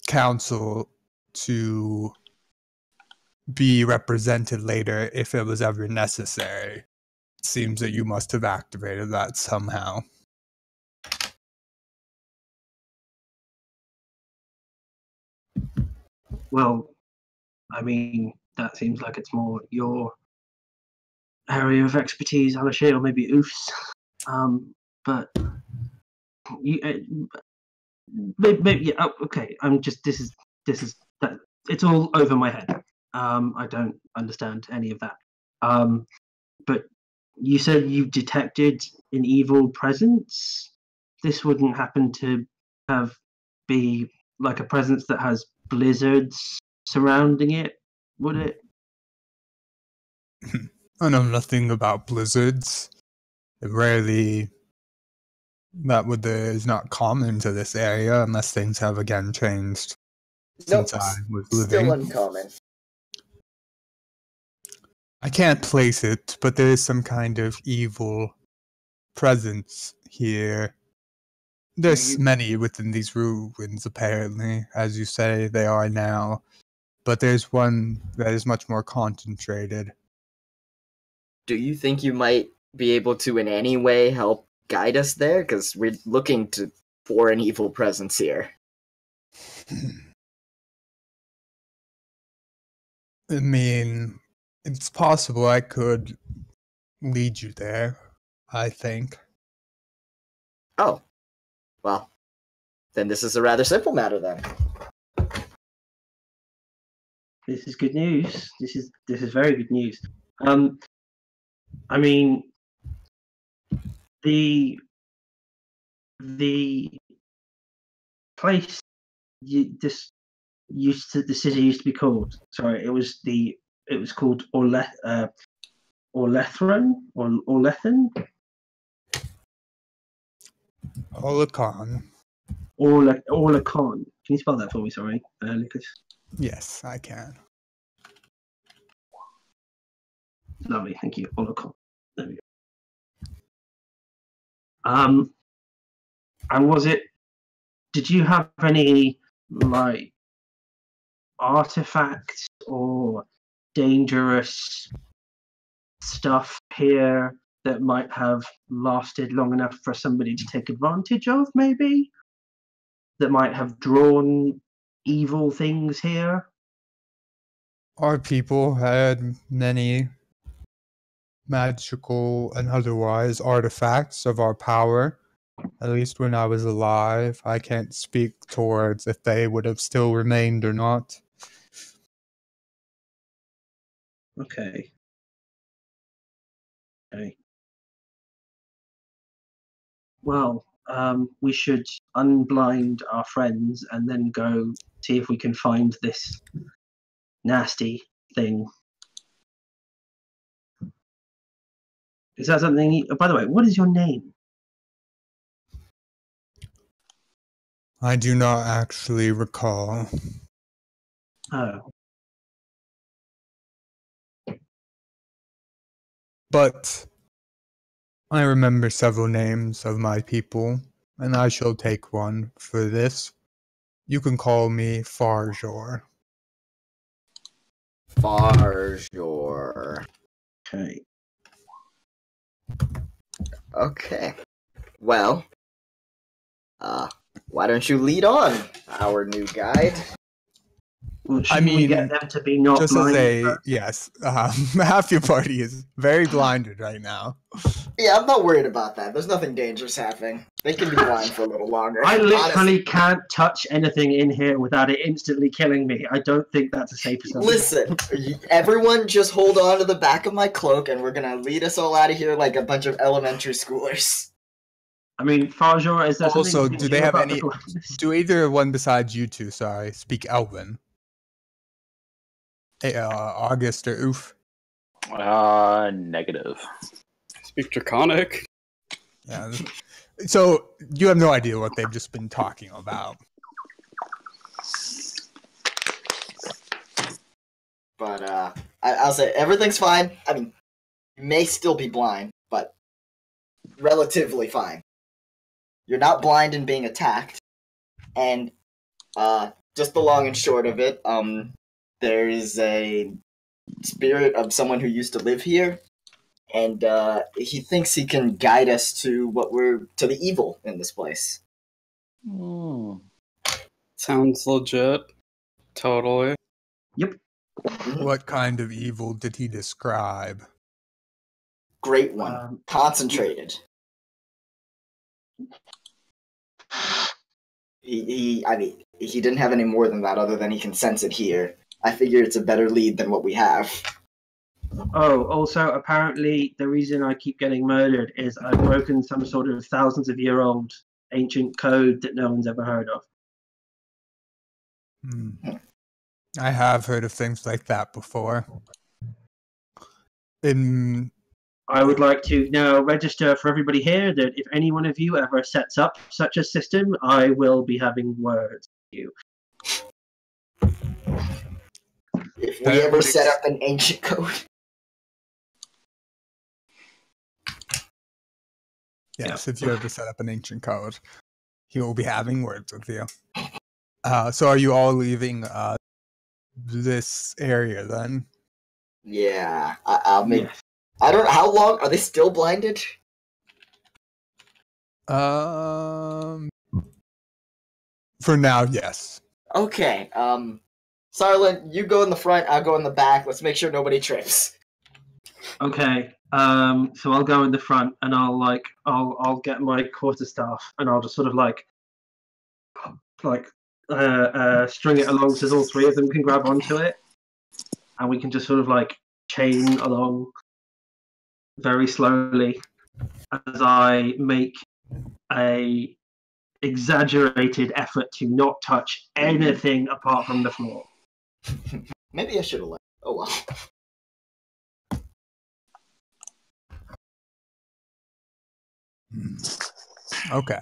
council to be represented later if it was ever necessary. It seems that you must have activated that somehow. Well, I mean, that seems like it's more your area of expertise, Alashay, or maybe Oofs. But you, maybe, yeah. Oh, okay. I'm just. This is that. It's all over my head. I don't understand any of that. But you said you detected an evil presence. This wouldn't happen to be like a presence that has blizzards surrounding it, would it? I know nothing about blizzards. Rarely, is not common to this area unless things have again changed since I was living. Still uncommon. I can't place it, but there is some kind of evil presence here. There's many within these ruins, apparently, as you say they are now. But there's one that is much more concentrated. Do you think you might be able to in any way help guide us there? Because we're looking for an evil presence here. I mean, it's possible I could lead you there, I think. Oh. Well, then this is a rather simple matter then. This is good news. This is very good news. I mean, the place the city used to be called. Sorry, it was called Orthan or Orthan. Olakan. Orlakan. Can you spell that for me? Sorry, Lucas. Yes, I can. Lovely, thank you. Orlakan. There we go. And was it? Did you have any like artifacts or dangerous stuff here that might have lasted long enough for somebody to take advantage of? Maybe that might have drawn evil things here. Our people had many magical and otherwise artifacts of our power. At least when I was alive. I can't speak towards if they would have still remained or not. Okay. Well, we should unblind our friends and then go see if we can find this nasty thing. Is that something? By the way, what is your name? I do not actually recall. Oh. But I remember several names of my people, and I shall take one for this. You can call me Farjor. Farjor. Okay. Okay. Well, why don't you lead on, our new guide? Well, we get them to be not just blind? as yes, half your party is very blinded right now. Yeah, I'm not worried about that. There's nothing dangerous happening. They can be blind for a little longer. I literally can't touch anything in here without it instantly killing me. I don't think that's a safe assumption. Listen, everyone just hold on to the back of my cloak and we're gonna lead us all out of here like a bunch of elementary schoolers. I mean, Farjor, is there also, something do they have any... Do either one besides you two, speak Elven? Hey, August or Oof? Negative. Speak Draconic. Yeah. So, you have no idea what they've just been talking about. But I'll say everything's fine. I mean, you may still be blind, but relatively fine. You're not blind and being attacked. And just the long and short of it, there is a spirit of someone who used to live here, and he thinks he can guide us to the evil in this place. Sounds legit. Totally. Yep. What kind of evil did he describe? Great one. Concentrated. I mean, he didn't have any more than that other than he can sense it here. I figure it's a better lead than what we have. Oh, also, apparently, the reason I keep getting murdered is I've broken some sort of thousands of year old ancient code that no one's ever heard of. I have heard of things like that before. I would like to now register for everybody here that if any one of you ever sets up such a system, I will be having words with you. If we ever set up an ancient code. Yes, if you ever set up an ancient code, he will be having words with you. So are you all leaving this area then? Yeah, I'll make... Yes. I don't know, how long? Are they still blinded? For now, yes. Okay, Sarlin, you go in the front, I'll go in the back. Let's make sure nobody trips. Okay, so I'll go in the front and I'll get my quarterstaff and I'll just sort of string it along so all three of them can grab onto it, and we can just sort of chain along very slowly as I make a exaggerated effort to not touch anything apart from the floor. Maybe I should have left. Oh well. Okay.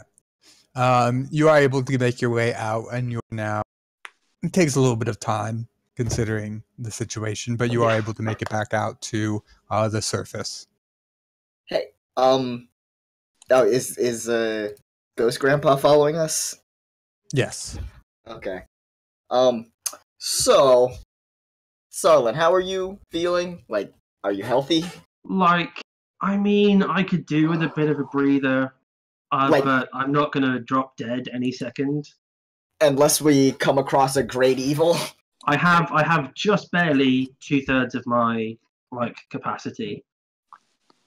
You are able to make your way out, and you're now... It takes a little bit of time, considering the situation, but you are able to make it back out to the surface. Hey, is Ghost Grandpa following us? Yes. Okay. So, Sarlin, how are you feeling? Are you healthy? I mean, I could do with a bit of a breather, but I'm not gonna drop dead any second. Unless we come across a great evil. I have just barely 2/3 of my capacity.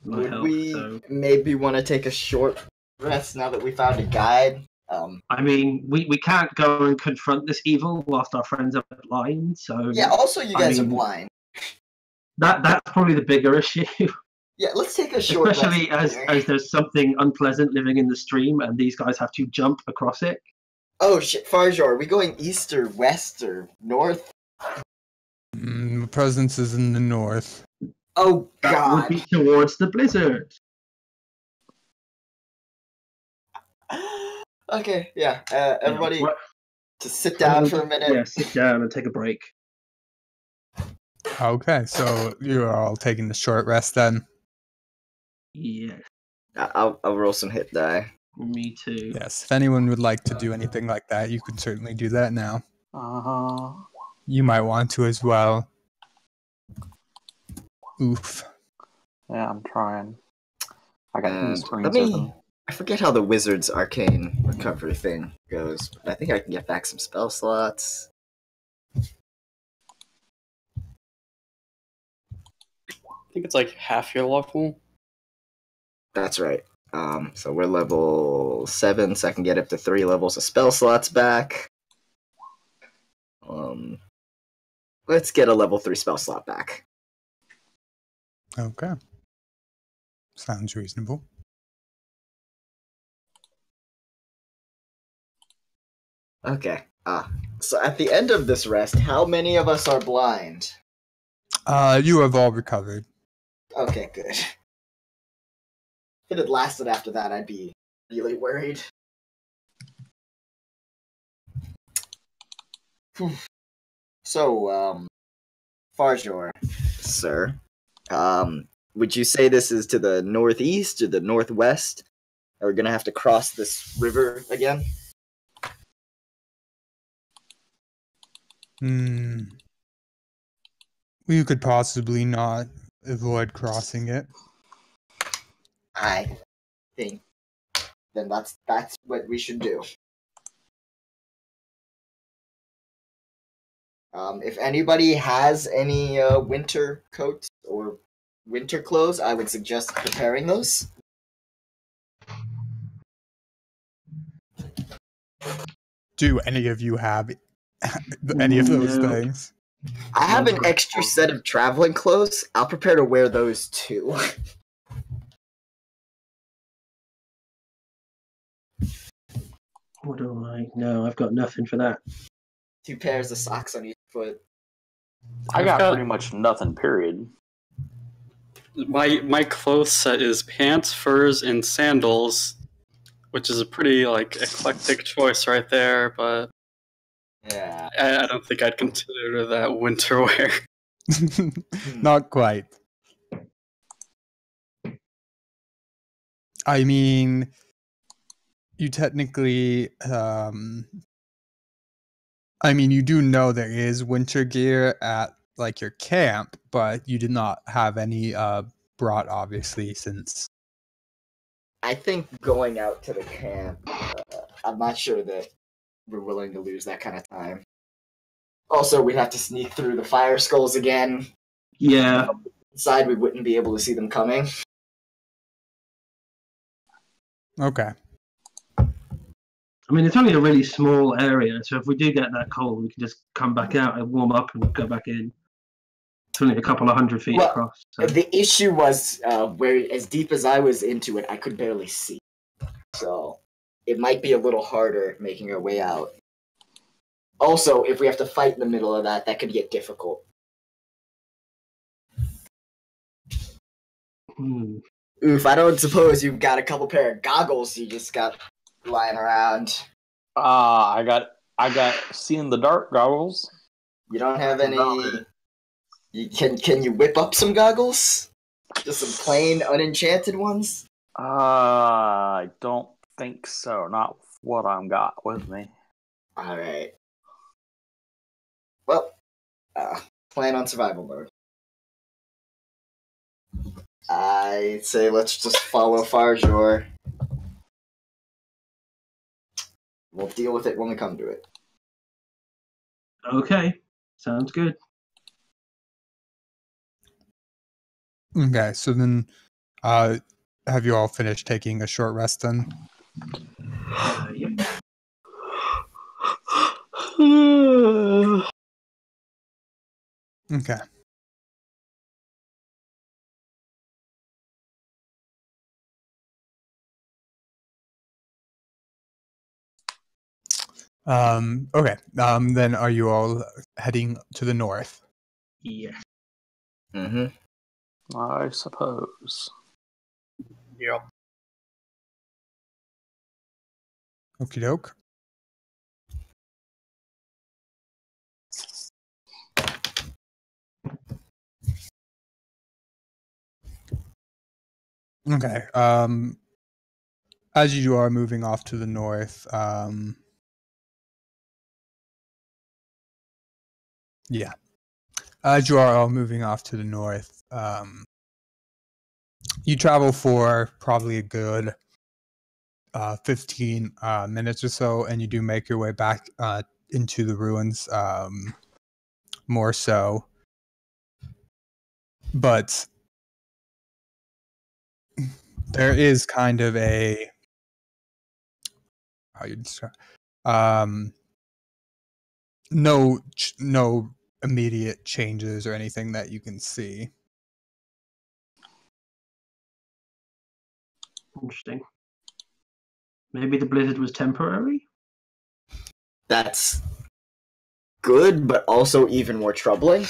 Would we maybe want to take a short rest now that we found a guide? I mean, we can't go and confront this evil whilst our friends are blind. So yeah. Also, you guys are blind. That's probably the bigger issue. Yeah, let's take a short rest. Especially as there's something unpleasant living in the stream, and these guys have to jump across it. Oh shit, Farjar, are we going east or west or north? The presence is in the north. Oh god. That would be towards the blizzard. Okay, yeah. Everybody just sit down for a minute. Yeah, sit down and take a break. Okay, so you're all taking the short rest then? Yeah. I'll roll some hit die. Me too. Yes, if anyone would like to do anything like that, you can certainly do that now. You might want to as well. Oof. Yeah, I'm trying. I got these screens open. I forget how the Wizard's Arcane recovery thing goes, but I think I can get back some spell slots. I think it's half your level. That's right. So we're level 7, so I can get up to 3 levels of spell slots back. Let's get a level 3 spell slot back. Okay. Sounds reasonable. Okay. So at the end of this rest, how many of us are blind? You have all recovered. Okay, good. If it had lasted after that, I'd be really worried. So, Farjor, sir. Would you say this is to the northeast or the northwest? Are we gonna have to cross this river again? We could possibly not avoid crossing it. I think then that's what we should do. If anybody has any winter coats or winter clothes, I would suggest preparing those. Do any of you have any of those No. things? I have an extra set of traveling clothes. I'll prepare to wear those too. What do I? No, I've got nothing for that. 2 pairs of socks on each foot. I got pretty much nothing, period. My clothes set is pants, furs, and sandals, which is a pretty eclectic choice right there. But Yeah. I don't think I'd consider that winter wear. Not quite. I mean, you technically, you do know there is winter gear at your camp, but you did not have any brought, obviously, since. I think going out to the camp, I'm not sure that we're willing to lose that kind of time. Also, we'd have to sneak through the fire skulls again. Yeah. Inside, we wouldn't be able to see them coming. Okay. I mean, it's only a really small area, so if we do get that cold, we can just come back out and warm up and go back in. It's only a couple of 100 feet across. So. The issue was where, as deep as I was into it, I could barely see. So it might be a little harder making our way out. Also, if we have to fight in the middle of that could get difficult. Oof, I don't suppose you've got a couple pair of goggles you just got lying around. I got see in the dark goggles. You don't have any. Can you whip up some goggles? Just some plain unenchanted ones? I don't think so. Not what I've got with me. All right. Well, plan on survival mode. I say let's just follow Farjor. We'll deal with it when we come to it. Okay, sounds good. Okay, so then, have you all finished taking a short rest then? Yep. Okay. Okay. Then are you all heading to the north? Yeah. Mm-hmm. I suppose. Yep. Okie doke. Okay. As you are moving off to the north, yeah. As you are all moving off to the north, you travel for probably a good 15 minutes or so, and you do make your way back into the ruins more so. But there is kind of a how you describe no immediate changes or anything that you can see. Interesting. Maybe the blizzard was temporary? That's good, but also even more troubling.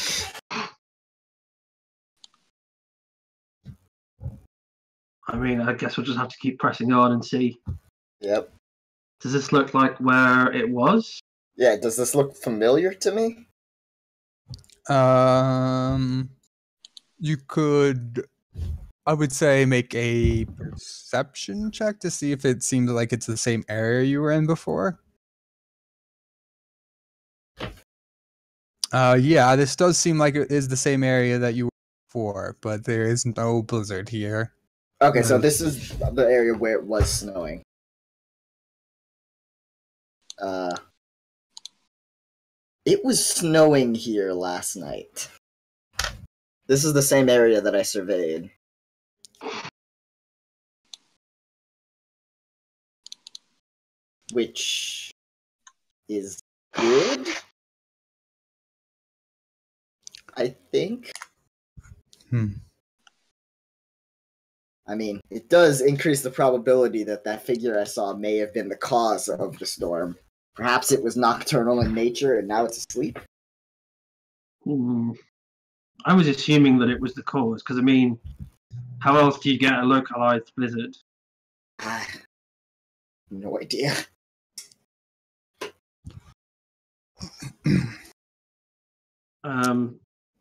I mean, I guess we'll just have to keep pressing on and see. Yep. Does this look like where it was? Yeah, does this look familiar to me? You could, I would say, make a perception check to see if it seems like it's the same area you were in before. Yeah, this does seem like it is the same area that you were before, but there is no blizzard here. Okay, so this is the area where it was snowing. It was snowing here last night. This is the same area that I surveyed. Which is good, I think. I mean, it does increase the probability that that figure I saw may have been the cause of the storm. Perhaps it was nocturnal in nature and now it's asleep. I was assuming that it was the cause, because, I mean, how else do you get a localized blizzard? No idea.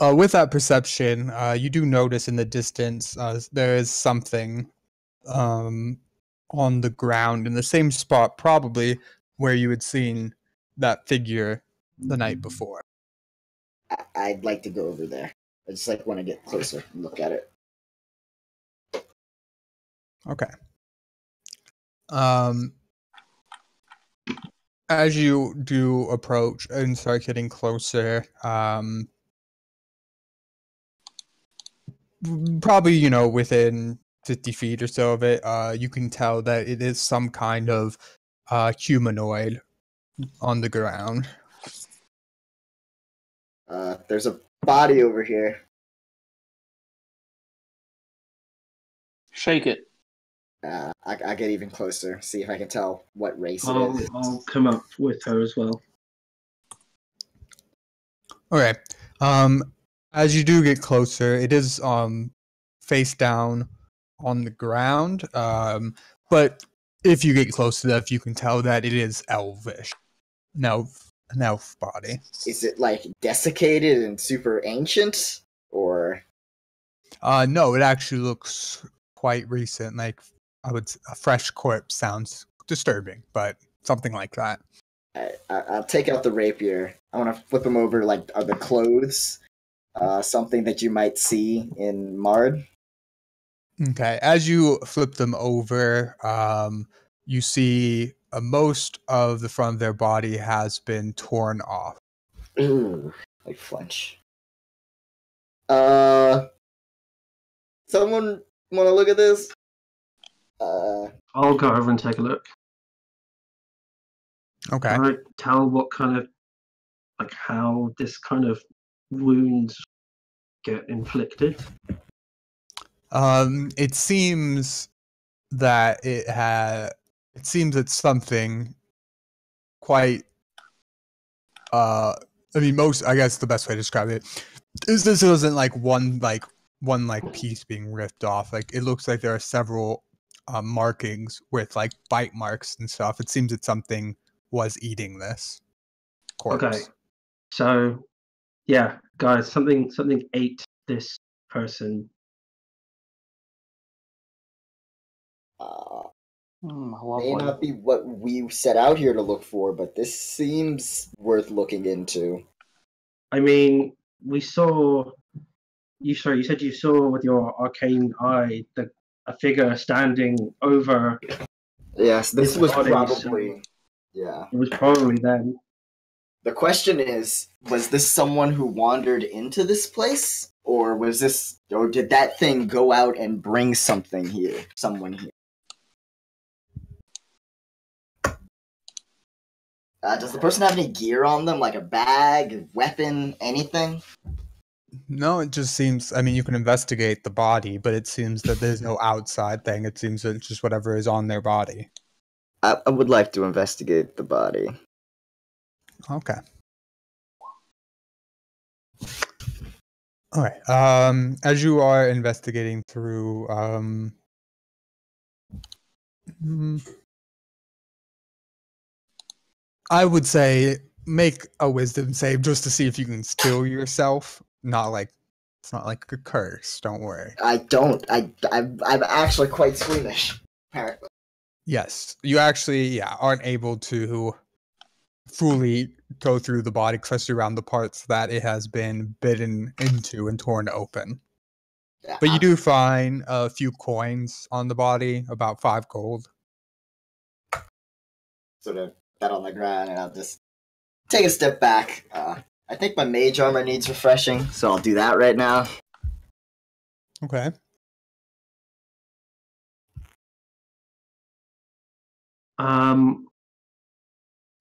With that perception, you do notice in the distance there is something on the ground in the same spot, probably where you had seen that figure the night before. I'd like to go over there. I just want to get closer and look at it. Okay. As you do approach and start getting closer, probably, within 50 feet or so of it, you can tell that it is some kind of humanoid on the ground. There's a body over here. Shake it. I get even closer, see if I can tell what race it is. I'll come up with her as well. Okay. As you do get closer, it is face down on the ground. But if you get close enough, you can tell that it is elvish. An elf body. Is it desiccated and super ancient, or? No, it actually looks quite recent. A fresh corpse sounds disturbing, but something like that. I'll take out the rapier. I want to flip them over. Are the clothes something that you might see in Mard? Okay, as you flip them over, you see most of the front of their body has been torn off. Ooh, I flinch. Someone want to look at this? I'll go over and take a look. Okay. Can I tell what kind of, how this kind of wounds get inflicted? It seems that it seems it's something quite. I guess the best way to describe it is this isn't one piece being ripped off. It looks like there are several markings with bite marks and stuff. It seems that something was eating this corpse. Okay, so yeah, guys, something ate this person. May not be what we set out here to look for, but this seems worth looking into. I mean, we saw. You said you saw with your arcane eye a figure standing over. Yes, this was body, probably. Yeah. It was probably them. The question is, was this someone who wandered into this place? Or did that thing go out and bring someone here? Does the person have any gear on them, like a bag, a weapon, anything? No, it just seems, you can investigate the body, but it seems that there's no outside thing. It seems that it's just whatever is on their body. I would like to investigate the body. Okay. All right. As you are investigating through, I would say make a wisdom save just to see if you can still yourself. Not like it's not like a curse. Don't worry. I don't. I'm actually quite squeamish. Apparently. Yes, you actually aren't able to fully go through the body, especially around the parts that it has been bitten into and torn open. Yeah, But you do find a few coins on the body, about 5 gold. Sort of that on the ground, and I'll just take a step back. I think my mage armor needs refreshing, so I'll do that right now. Okay.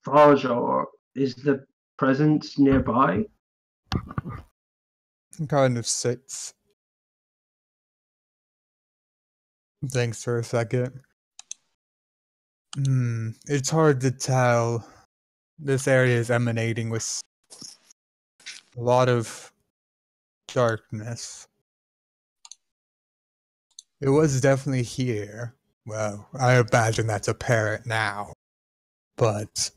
Farjar, is the presence nearby? Kind of sits. Thanks for a second. It's hard to tell. This area is emanating with a lot of darkness. It was definitely here. Well, I imagine that's apparent now. But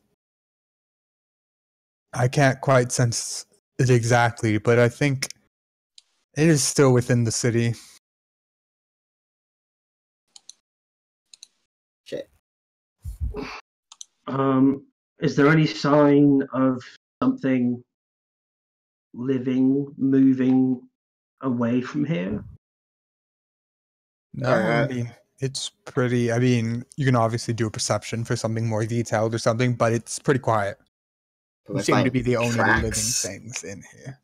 I can't quite sense it exactly, but I think it is still within the city. Shit. Is there any sign of something living, moving away from here? No, I mean, it's pretty. I mean, you can obviously do a perception for something more detailed or something, but it's pretty quiet. Can You I seem to find be the only living tracks? things in here.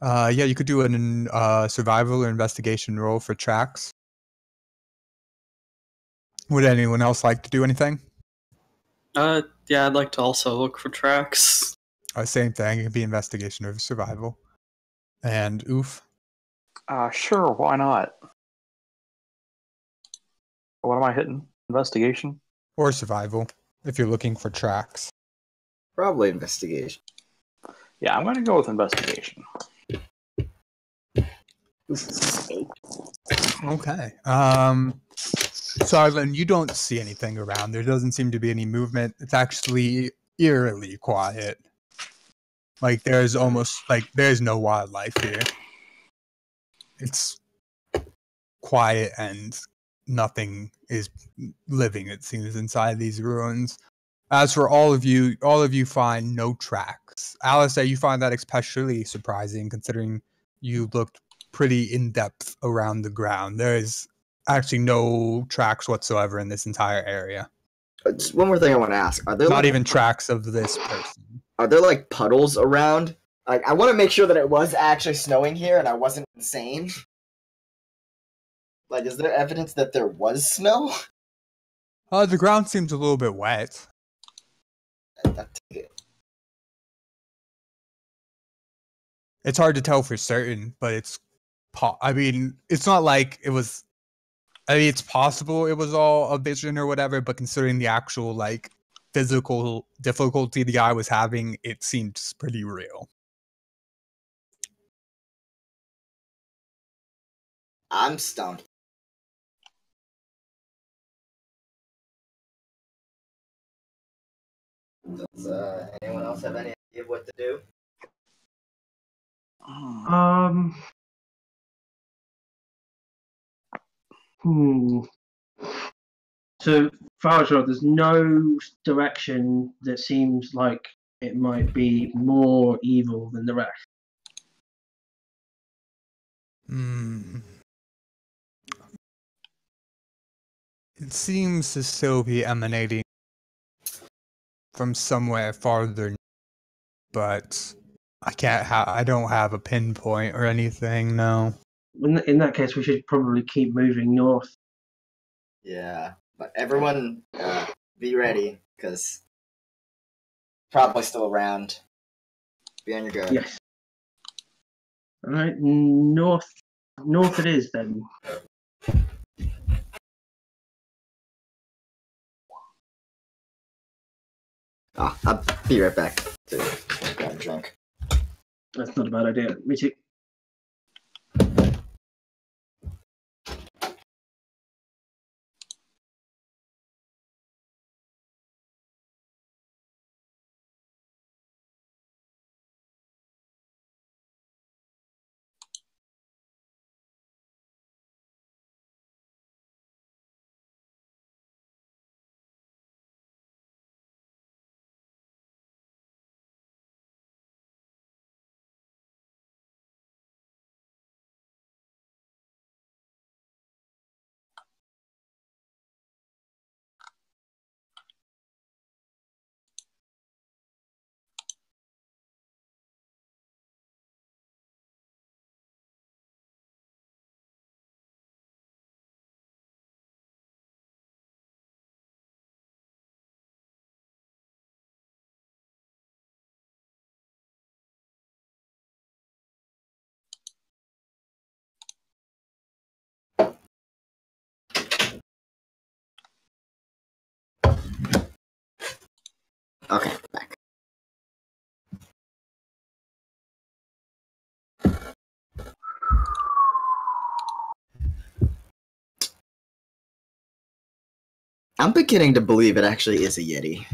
Yeah, you could do an survival or investigation roll for tracks. Would anyone else like to do anything? Yeah, I'd like to also look for tracks. Same thing. It could be investigation or survival. And oof. Sure, why not? What am I hitting? Investigation? Or survival, if you're looking for tracks. Probably investigation. Yeah, I'm gonna go with investigation. Okay. Sarlin, you don't see anything around. There doesn't seem to be any movement. It's actually eerily quiet. Like there's no wildlife here. It's quiet and nothing is living, it seems, inside these ruins. As for all of you find no tracks. Alistair, you find that especially surprising considering you looked pretty in-depth around the ground. There is actually no tracks whatsoever in this entire area. Just one more thing I want to ask: Are there Not even tracks of this person. Are there like puddles around? Like, I want to make sure that it was actually snowing here and I wasn't insane. Like, is there evidence that there was snow? The ground seems a little bit wet. It's hard to tell for certain, but it's it's not like it was. I mean, it's possible it was all a vision or whatever, but considering the actual like physical difficulty the guy was having, it seems pretty real. I'm stumped. Does anyone else have any idea of what to do? So, Farjar, there's no direction that seems like it might be more evil than the rest. It seems to still be emanating from somewhere farther, but I don't have a pinpoint or anything. No. In that case, we should probably keep moving north. Yeah, but everyone, be ready because probably still around. Be on your guard. Yes. All right, north it is then. I'll be right back to grab a drink. That's not a bad idea. Me too. Okay, back. I'm beginning to believe it actually is a Yeti.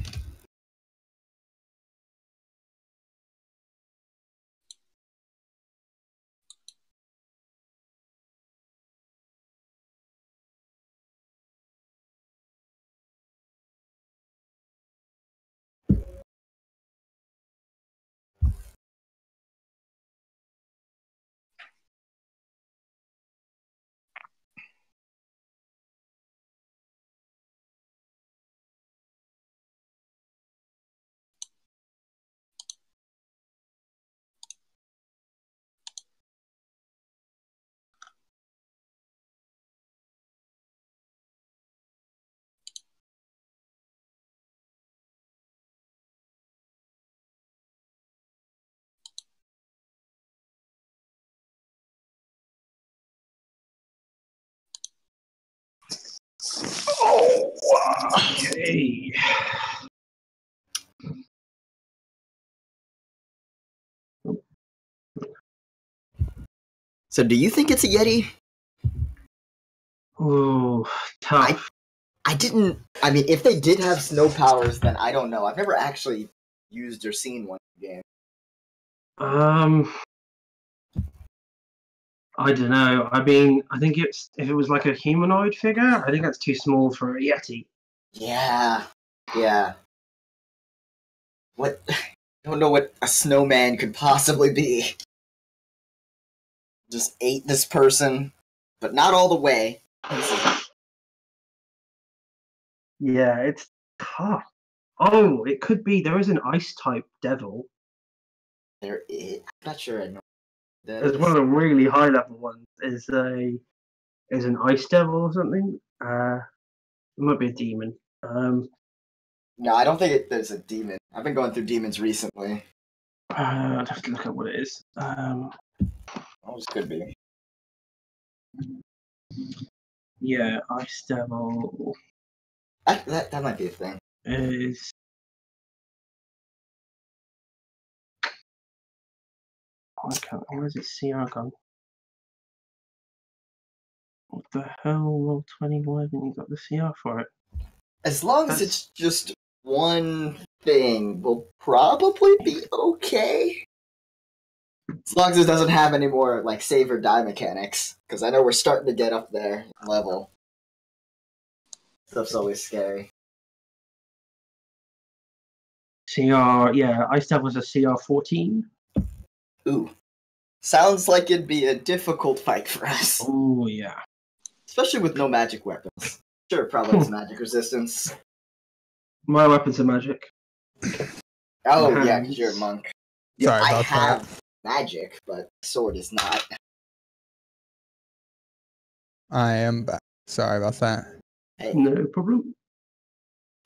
Okay. So do you think it's a Yeti? Ooh, tough. I didn't. I mean, if they did have snow powers, then I don't know. I've never actually used or seen one in the game. I don't know. I mean, I think if it was like a humanoid figure, I think that's too small for a Yeti. Yeah. Yeah. What? I don't know what a snowman could possibly be. Just ate this person, but not all the way. Yeah, it's tough. Oh, it could be. There is an ice type devil. There is. I'm not sure I know. There's one of the really high level ones. Is an ice devil or something. It might be a demon. No, I don't think there's a demon. I've been going through demons recently. I'd have to look at what it is. Always could be. Yeah, ice devil That might be a thing. is. Where's its CR gone? What the hell? Roll 21 and you got the CR for it. As long as it's just one thing, we'll probably be okay. As long as it doesn't have any more like save or die mechanics, because I know we're starting to get up there in level. Stuff's always scary. CR, yeah, ice devil's a CR 14. Ooh, sounds like it'd be a difficult fight for us, Oh yeah. especially with no magic weapons. Sure, it probably has magic resistance. My weapons are magic. Oh Hands. yeah, because you're a monk. Sorry I about that. have magic, but sword is not. I am back. Sorry about that. Hey, No problem.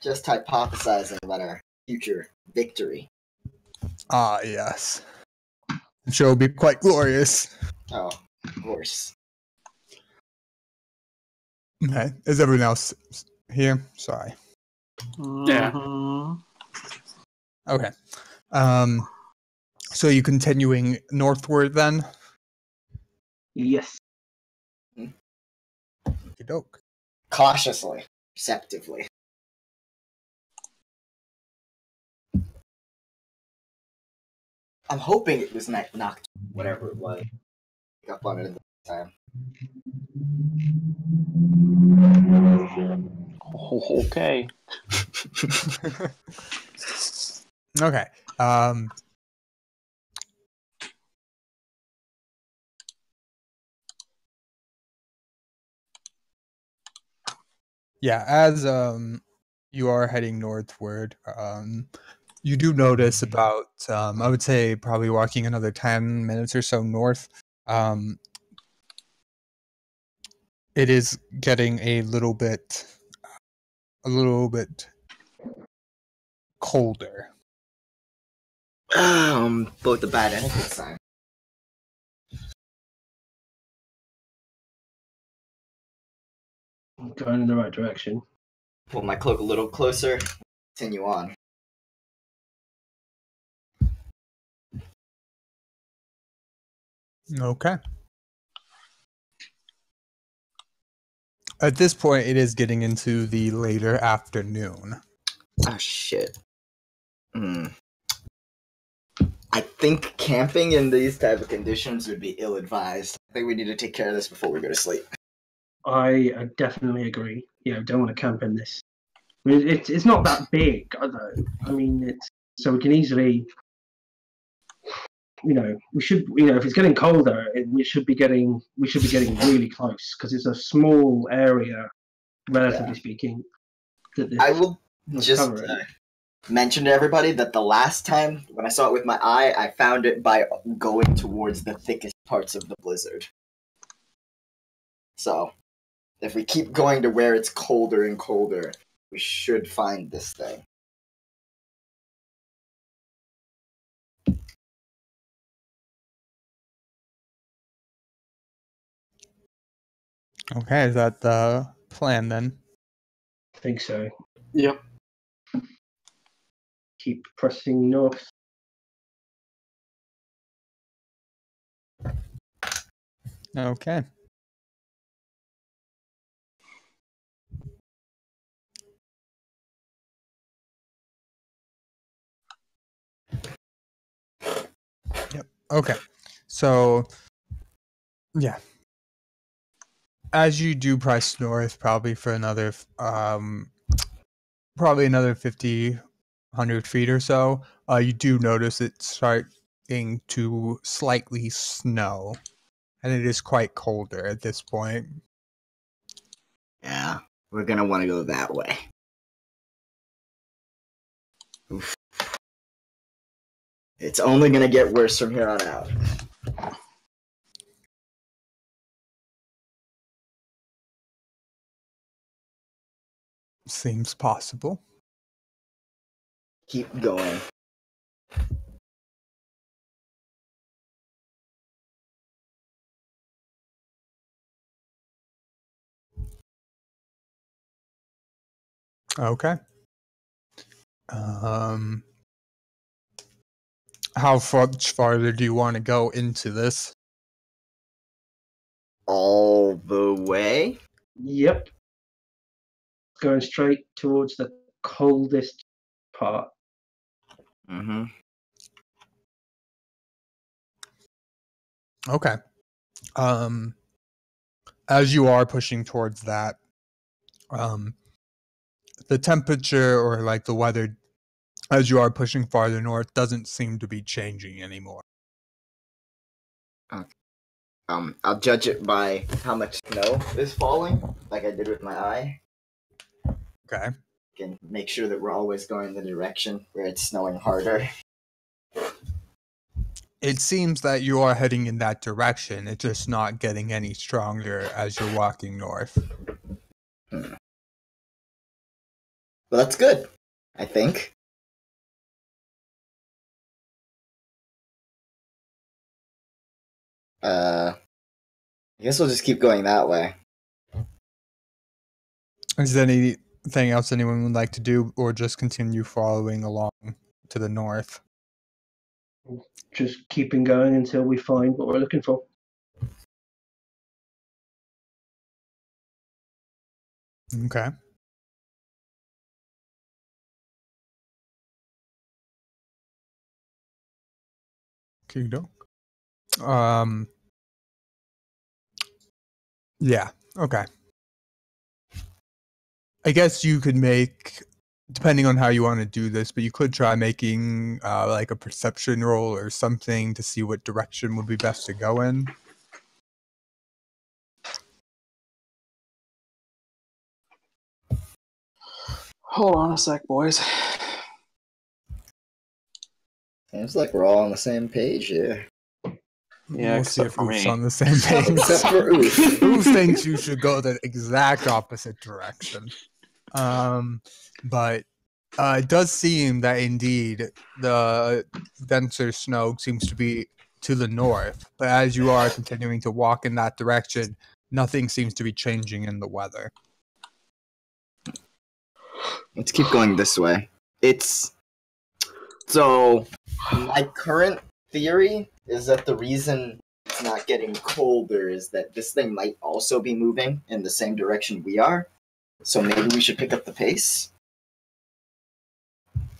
just hypothesizing about our future victory. Ah, yes. The show will be quite glorious. Oh, of course. Okay. Is everyone else here? Sorry. Yeah. Okay. So you continuing northward then? Yes. Okey-doke. Cautiously, perceptively. I'm hoping it was knocked, whatever it was. Pick up on it at the time. Okay. Okay. Yeah, as you are heading northward, you do notice about I would say probably walking another 10 minutes or so north. It is getting a little bit colder. Both the bad and a good sign. I'm going in the right direction. Pull my cloak a little closer. Continue on. Okay. At this point, it is getting into the later afternoon. Oh, shit. I think camping in these type of conditions would be ill-advised. I think we need to take care of this before we go to sleep. I definitely agree. Don't want to camp in this. I mean, it's not that big, though. I mean, it's so we can easily, we should, if it's getting colder, we should be getting really close because it's a small area, relatively speaking. I will just mention to everybody that the last time when I saw it with my eye, I found it by going towards the thickest parts of the blizzard. So, if we keep going to where it's colder and colder, we should find this thing. Okay, is that the plan then? I think so. Yep. Keep pressing north. Okay. Yep. Okay. So, yeah. As you do press north, probably for another, probably another 50, 100 feet or so, you do notice it's starting to slightly snow, and it is quite colder at this point. Yeah, we're gonna want to go that way. Oof. It's only gonna get worse from here on out. Seems possible. Keep going. Okay. How much farther do you want to go into this? All the way? Yep. Going straight towards the coldest part. Mm-hmm. Okay. As you are pushing towards that, the temperature or like the weather, as you are pushing farther north, doesn't seem to be changing anymore. Okay. I'll judge it by how much snow is falling, like I did with my eye. Okay. And make sure that we're always going in the direction where it's snowing harder. It seems that you are heading in that direction. It's just not getting any stronger as you're walking north. Well, that's good, I think. I guess we'll just keep going that way. Is there anything else anyone would like to do, or just continue following along to the north? Just keeping going until we find what we're looking for. Okay. Kido. Yeah. Okay. I guess you could make, depending on how you want to do this, but you could try making like a perception roll or something to see what direction would be best to go in. Hold on a sec, boys. Seems like we're all on the same page here. Yeah, We'll see except if for Oof's me. on the same page. Except for Oof. Oof thinks you should go the exact opposite direction. But it does seem that indeed the denser snow seems to be to the north. But as you are continuing to walk in that direction, nothing seems to be changing in the weather. Let's keep going this way. So, my current theory is that the reason it's it's not getting colder is that this thing might also be moving in the same direction we are. So maybe we should pick up the pace.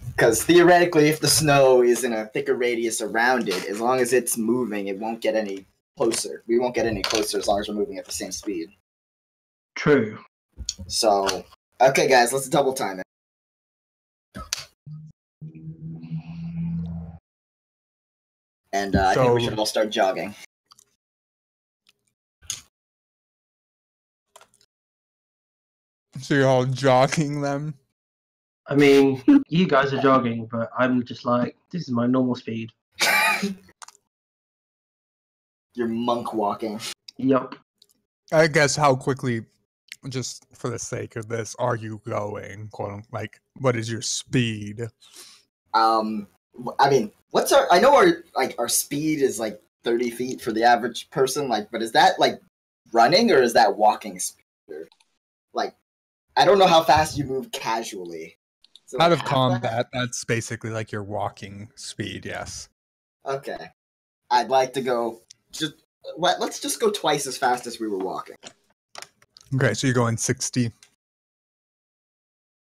Because theoretically, if the snow is in a thicker radius around it, as long as it's moving, it won't get any closer. We won't get any closer as long as we're moving at the same speed. True. So, okay, guys, let's double time it. And I think we should all start jogging. So you're all jogging them? I mean, you guys are jogging, but I'm just like, this is my normal speed. You're monk walking. Yep. I guess how quickly, just for the sake of this, are you going? Quote, like, what is your speed? I mean, what's our? I know our speed is like 30 feet for the average person. Like, but is that like running or is that walking speed? Like, I don't know how fast you move casually. So Out like of combat, that's basically like your walking speed. Yes. Okay, I'd like to go. Let's just go twice as fast as we were walking. Okay, so you're going 60,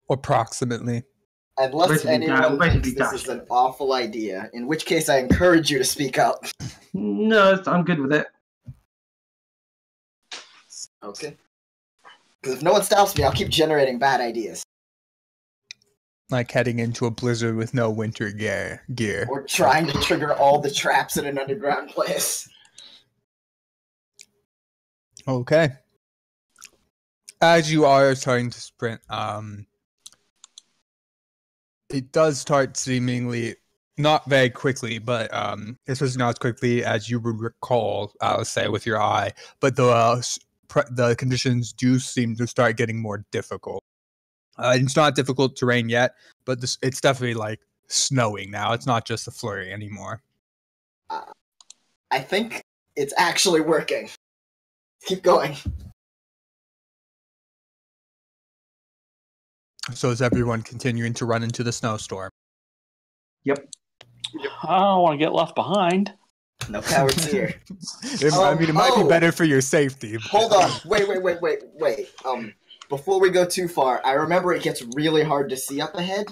approximately. Unless Basically anyone basically thinks this is dashing. an awful idea, in which case I encourage you to speak up. No, I'm good with it. Okay. Because if no one stops me, I'll keep generating bad ideas. Like heading into a blizzard with no winter gear. Or trying to trigger all the traps in an underground place. Okay. As you are starting to sprint, it does start seemingly not very quickly, but this was not as quickly as you would recall, I'll say, with your eye. But the conditions do seem to start getting more difficult. It's not difficult terrain yet, but it's definitely like snowing now. It's not just a flurry anymore. I think it's actually working. Keep going. So is everyone continuing to run into the snowstorm? Yep. I don't want to get left behind. No cowards here. I mean, it might be better for your safety. Hold on. Wait. Before we go too far, I remember it gets really hard to see up ahead.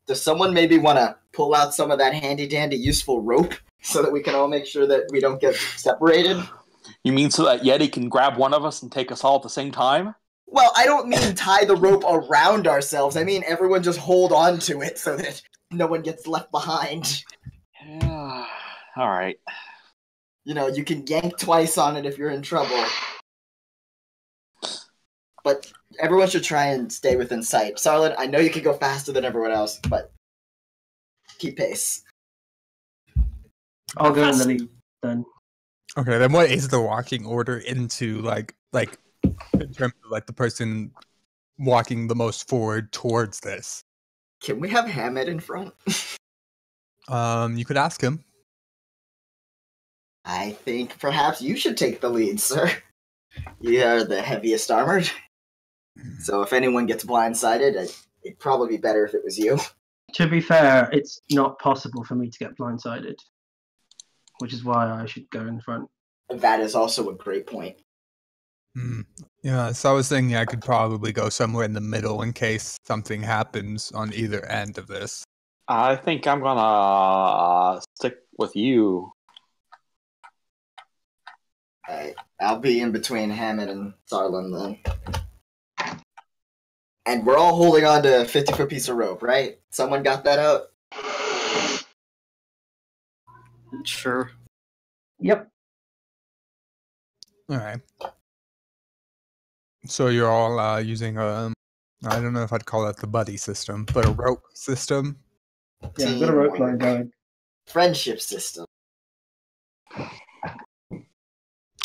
Does someone maybe want to pull out some of that handy-dandy useful rope so that we can all make sure that we don't get separated? You mean so that Yeti can grab one of us and take us all at the same time? Well, I don't mean tie the rope around ourselves. I mean everyone just hold on to it so that no one gets left behind. Yeah. All right. You know, you can yank twice on it if you're in trouble. But everyone should try and stay within sight. Sarlin, I know you can go faster than everyone else, but keep pace. I'll go in the lead then. Okay, then what is the walking order into like in terms of like the person walking the most forward towards this? Can we have Hammett in front? You could ask him. I think perhaps you should take the lead, sir. You are the heaviest armored. So if anyone gets blindsided, it'd probably be better if it was you. To be fair, it's not possible for me to get blindsided, which is why I should go in front. That is also a great point. Yeah, so I was thinking I could probably go somewhere in the middle in case something happens on either end of this. I think I'm gonna stick with you. Alright, I'll be in between Hammett and Sarlin then. And we're all holding on to a 50-foot piece of rope, right? Someone got that out? Sure. Yep. Alright. So you're all using I don't know if I'd call it the buddy system, but a rope system. Yeah, I've got a rope line going. Friendship system.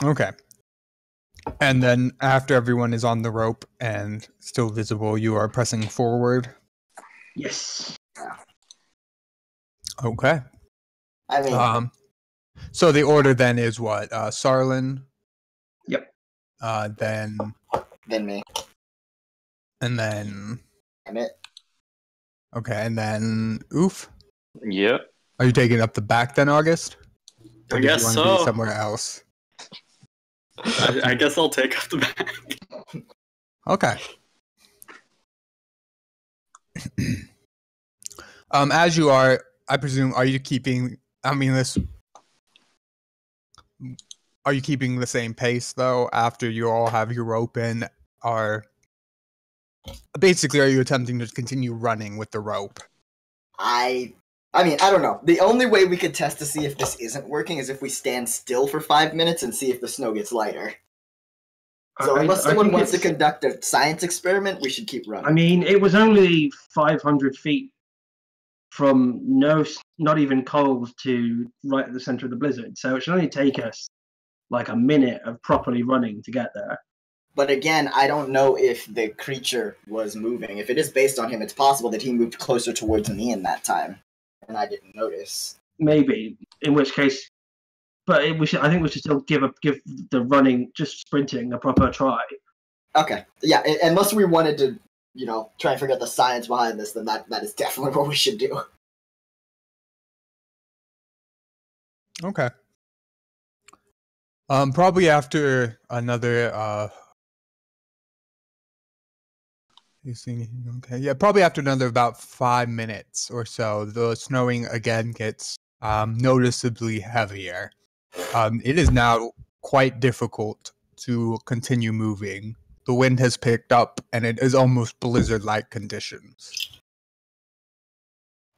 Okay. And then after everyone is on the rope and still visible, you are pressing forward. Yes. Okay. I mean, So the order then is what? Sarlin. Yep. Then me. and then Hammett. okay, and then Oof. Yep. Are you taking up the back then, August? I Or do you guess want to be so. somewhere else? I guess I'll take up the bag. Okay. As you are, I presume, are you keeping? I mean, this. Are you keeping the same pace though? After you all have your rope in, are basically are you attempting to continue running with the rope? I mean, I don't know. The only way we could test to see if this isn't working is if we stand still for 5 minutes and see if the snow gets lighter. So unless someone wants to conduct a science experiment, we should keep running. I mean, it was only 500 feet from not even cold to right at the center of the blizzard, so it should only take us like a minute of properly running to get there. But again, I don't know if the creature was moving. If it is based on him, it's possible that he moved closer towards me in that time, and I didn't notice. Maybe, in which case, but I think we should still give the running, just sprinting, a proper try. Okay, yeah. Unless we wanted to, try and figure out the science behind this, then that is definitely what we should do. Okay. Probably after another. Okay, yeah, probably after another about 5 minutes or so, the snowing again gets noticeably heavier. It is now quite difficult to continue moving. The wind has picked up, and it is almost blizzard-like conditions.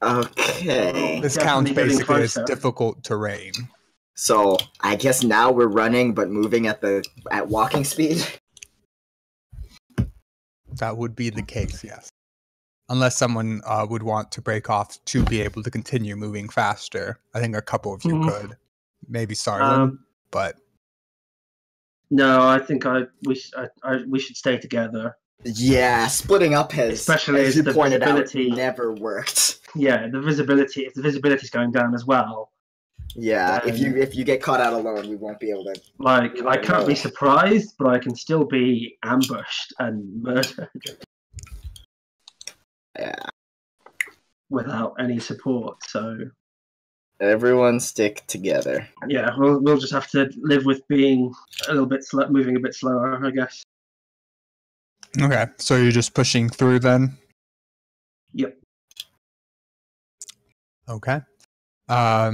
Okay. This Definitely counts basically as closer. difficult terrain. So I guess now we're running, but moving at walking speed. That would be the case, yes. Unless someone would want to break off to be able to continue moving faster. I think a couple of you could. Maybe Sarlin, but... No, I think we should stay together. Yeah, splitting up has, especially as you the pointed visibility out, never worked. Yeah, the visibility. If the visibility's going down as well. Yeah, if you get caught out alone, we won't be able to. Like, I can't be surprised, but I can still be ambushed and murdered. Yeah. Without any support, so. Everyone stick together. Yeah, we'll just have to live with being a little bit moving a bit slower, I guess. Okay, so you're just pushing through then? Yep. Okay. How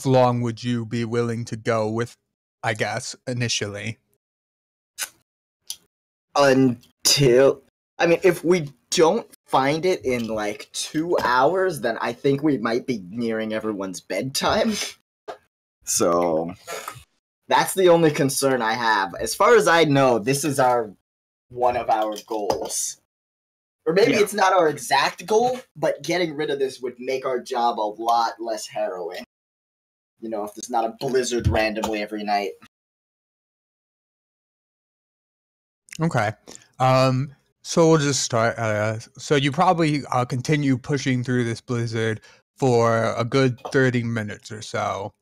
long would you be willing to go with, I guess, initially? Until, I mean, if we don't find it in like 2 hours, then I think we might be nearing everyone's bedtime. So that's the only concern I have. As far as I know, this is one of our goals. Or maybe it's not our exact goal, but getting rid of this would make our job a lot less harrowing. If there's not a blizzard randomly every night. Okay. So we'll just start. So you probably continue pushing through this blizzard for a good 30 minutes or so.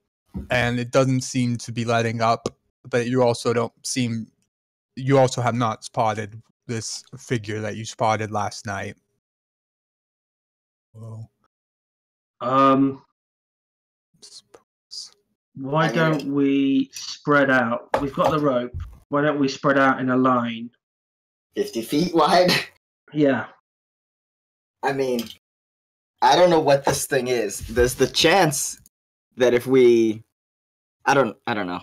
And it doesn't seem to be letting up, but you also have not spotted this figure that you spotted last night. Whoa. Why don't we spread out? We've got the rope. Why don't we spread out in a line? 50 feet wide? Yeah. I mean, I don't know what this thing is. There's the chance that if we... I don't know.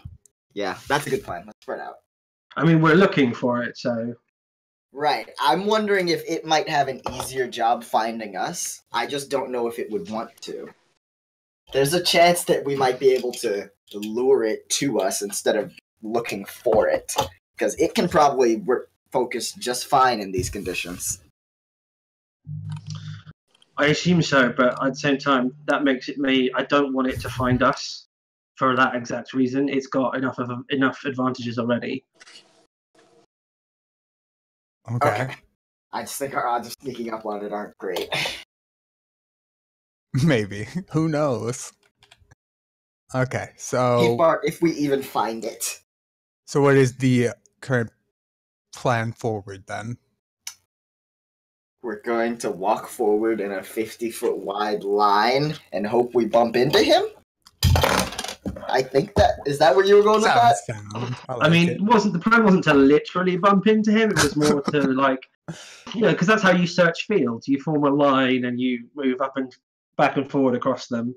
Yeah, that's a good plan. Let's spread out. I mean, we're looking for it, so... Right. I'm wondering if it might have an easier job finding us. I just don't know if it would want to. There's a chance that we might be able to lure it to us instead of looking for it. Because it can probably focus just fine in these conditions. I assume so, but at the same time, that makes it me... I don't want it to find us for that exact reason. It's got enough advantages already. Okay. I just think our odds of sneaking up on it aren't great. Maybe. Who knows? Okay, so... if we even find it. So what is the current plan forward, then? We're going to walk forward in a 50-foot wide line and hope we bump into him? I think is that where you were going with that? Sound. I mean, it. the plan wasn't to literally bump into him. It was more to like, because that's how you search fields. You form a line and you move up and back and forward across them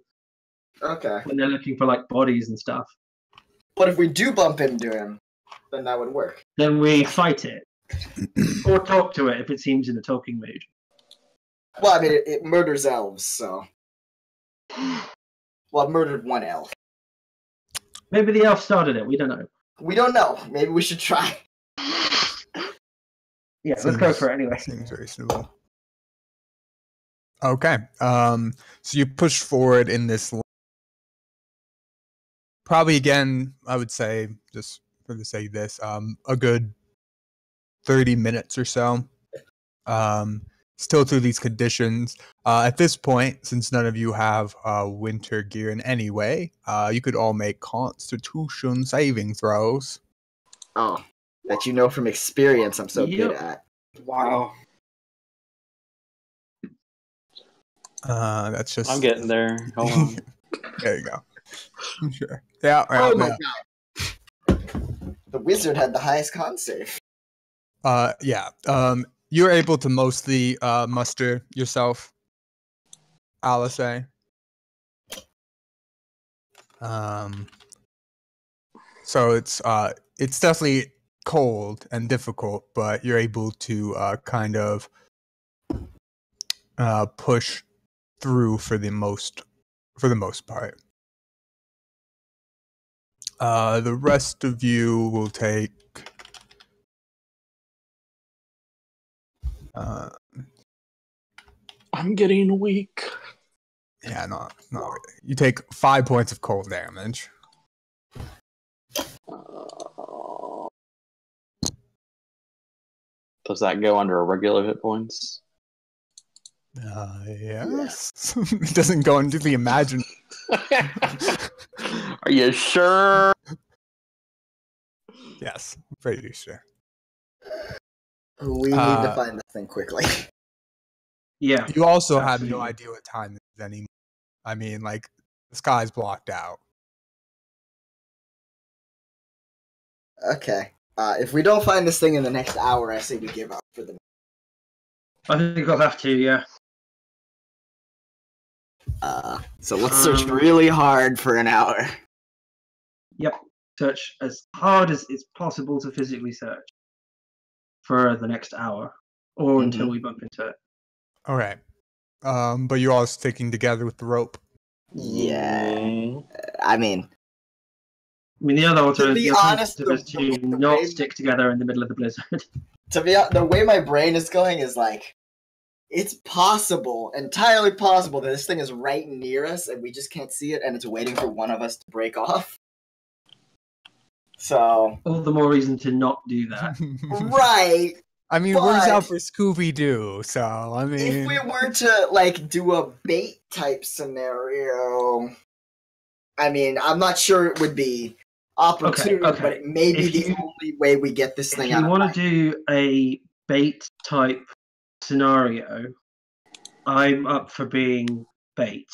Okay. when they're looking for like bodies and stuff. But if we do bump into him, then that would work. Then we fight it or talk to it if it seems in a talking mood. Well, I mean, it murders elves, so. Well, it murdered one elf. Maybe the elf started it. We don't know. We don't know. Maybe we should try. Yeah, let's go for it anyway. Seems reasonable. Okay. So you push forward in this. Probably again, I would say, just for the sake of this, a good 30 minutes or so. Still through these conditions. At this point, since none of you have winter gear in any way, you could all make Constitution saving throws. Oh, that you know from experience I'm so good Yep. at. Wow. That's just. I'm getting there. Hold on. There you go. Sure. Yeah. Oh my yeah. god. The wizard had the highest con save. Yeah. You're able to mostly muster yourself, Alice. So it's definitely cold and difficult, but you're able to kind of push through for the most part. The rest of you will take. I'm getting weak. Yeah, not really. You take 5 points of cold damage. Does that go under regular hit points? Yes. It doesn't go into the imagine. Are you sure? Yes, pretty sure. We need to find this thing quickly. Yeah. You also have Absolutely. no idea what time it is anymore. I mean, like, the sky's blocked out. Okay. If we don't find this thing in the next hour, I say we give up for the. I think I'll have to, yeah. So let's search really hard for an hour. Yep. Search as hard as it's possible to physically search for the next hour or until we bump into it. All right. But you're all sticking together with the rope. Yeah. I mean, the other To be alternative honest, is to the not way- stick together in the middle of the blizzard. the way my brain is going is like, it's possible, entirely possible, that this thing is right near us and we just can't see it and it's waiting for one of us to break off. So, All the more reason to not do that. right. I mean, word's out But- for Scooby-Doo, so, I mean... If we were to, like, do a bait type scenario, I mean, I'm not sure it would be opportune, Okay. but it may be If the you- only way we get this If thing you out of want mind. to do a bait type scenario, I'm up for being bait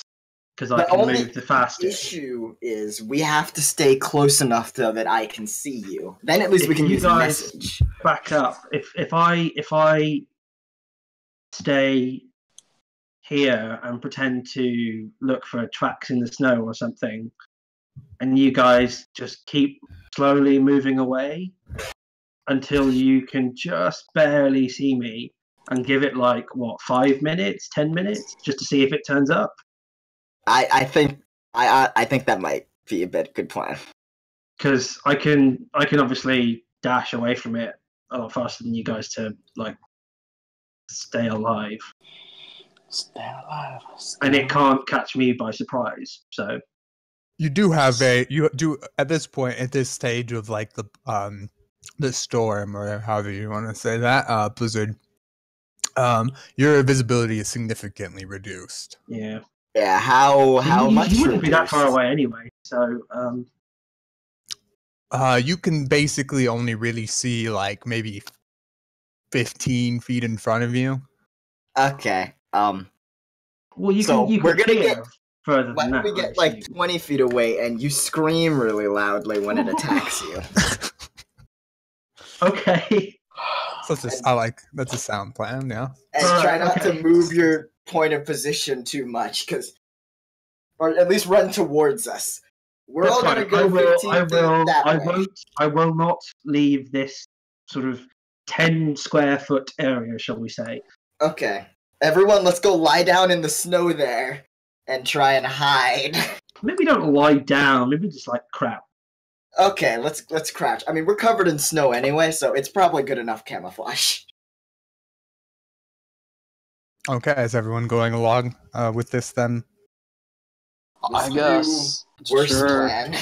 because I The can only move the fastest. issue is we have to stay close enough so that I can see you. Then at least If we can you use a guys- message. Back up. If I stay here and pretend to look for tracks in the snow or something, and you guys just keep slowly moving away until you can just barely see me, and give it like 5 minutes, 10 minutes, just to see if it turns up. I think that might be a good plan. Because I can obviously dash away from it a lot faster than you guys to like stay alive, Stay alive. and it can't catch me by surprise. So You do have you do at this point, at this stage of like the storm, or however you want to say that, blizzard, your visibility is significantly reduced. yeah, Yeah, how much? you wouldn't be that far reduced? away anyway. So You can basically only really see like maybe 15 feet in front of you. Okay. well, you So can we're gonna clear get- further Why than don't that. we get I like assume. 20 feet away and you scream really loudly when it attacks you? Okay. So that's a sound plan, yeah. And Alright, try not to okay. move your point of position too much, or at least run towards us. We're That's all gonna fine. go 15 feet that way. I will not leave this sort of 10 square foot area, shall we say. Okay. Everyone, let's go lie down in the snow there and try and hide. Maybe don't lie down. Maybe just like crap. Okay, let's crouch. I mean, we're covered in snow anyway, so it's probably good enough camouflage. Okay, is everyone going along with this then? I guess. Worst Sure. plan.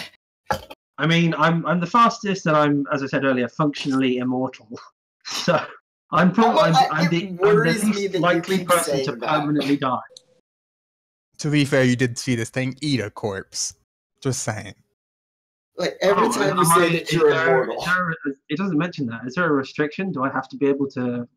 I mean, I'm the fastest, and I'm, as I said earlier, functionally immortal. So I'm probably I'm the worries me least that you likely keep person to saying that. permanently die. To be fair, you did see this thing eat a corpse. Just saying. Like every time you say that you're immortal. It doesn't mention that. Is there a restriction? Do I have to be able to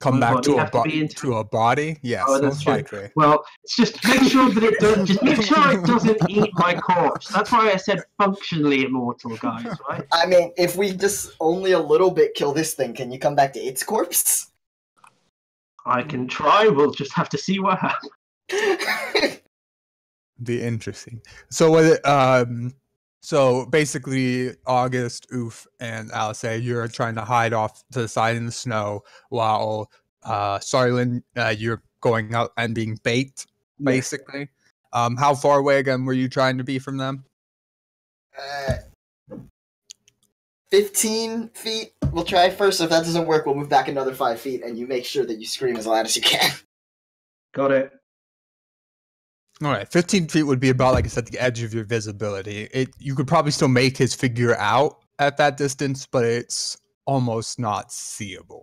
Come My back body to have to be into- to a body? Yes, Oh, that's most true. likely. Well, it's just make sure that it does. Just make sure it doesn't eat my corpse. That's why I said functionally immortal, guys. Right? I mean, if we just only a little bit kill this thing, can you come back to its corpse? I can try. We'll just have to see what happens. Be interesting. So basically, August, Oof, and Alice, you're trying to hide off to the side in the snow, while Sarlin, you're going out and being baked, basically. How far away again were you trying to be from them? 15 feet. We'll try first. If that doesn't work, we'll move back another 5 feet, and you make sure that you scream as loud as you can. Got it. All right, 15 feet would be about, like I said, the edge of your visibility. You could probably still make his figure out at that distance, but it's almost not seeable.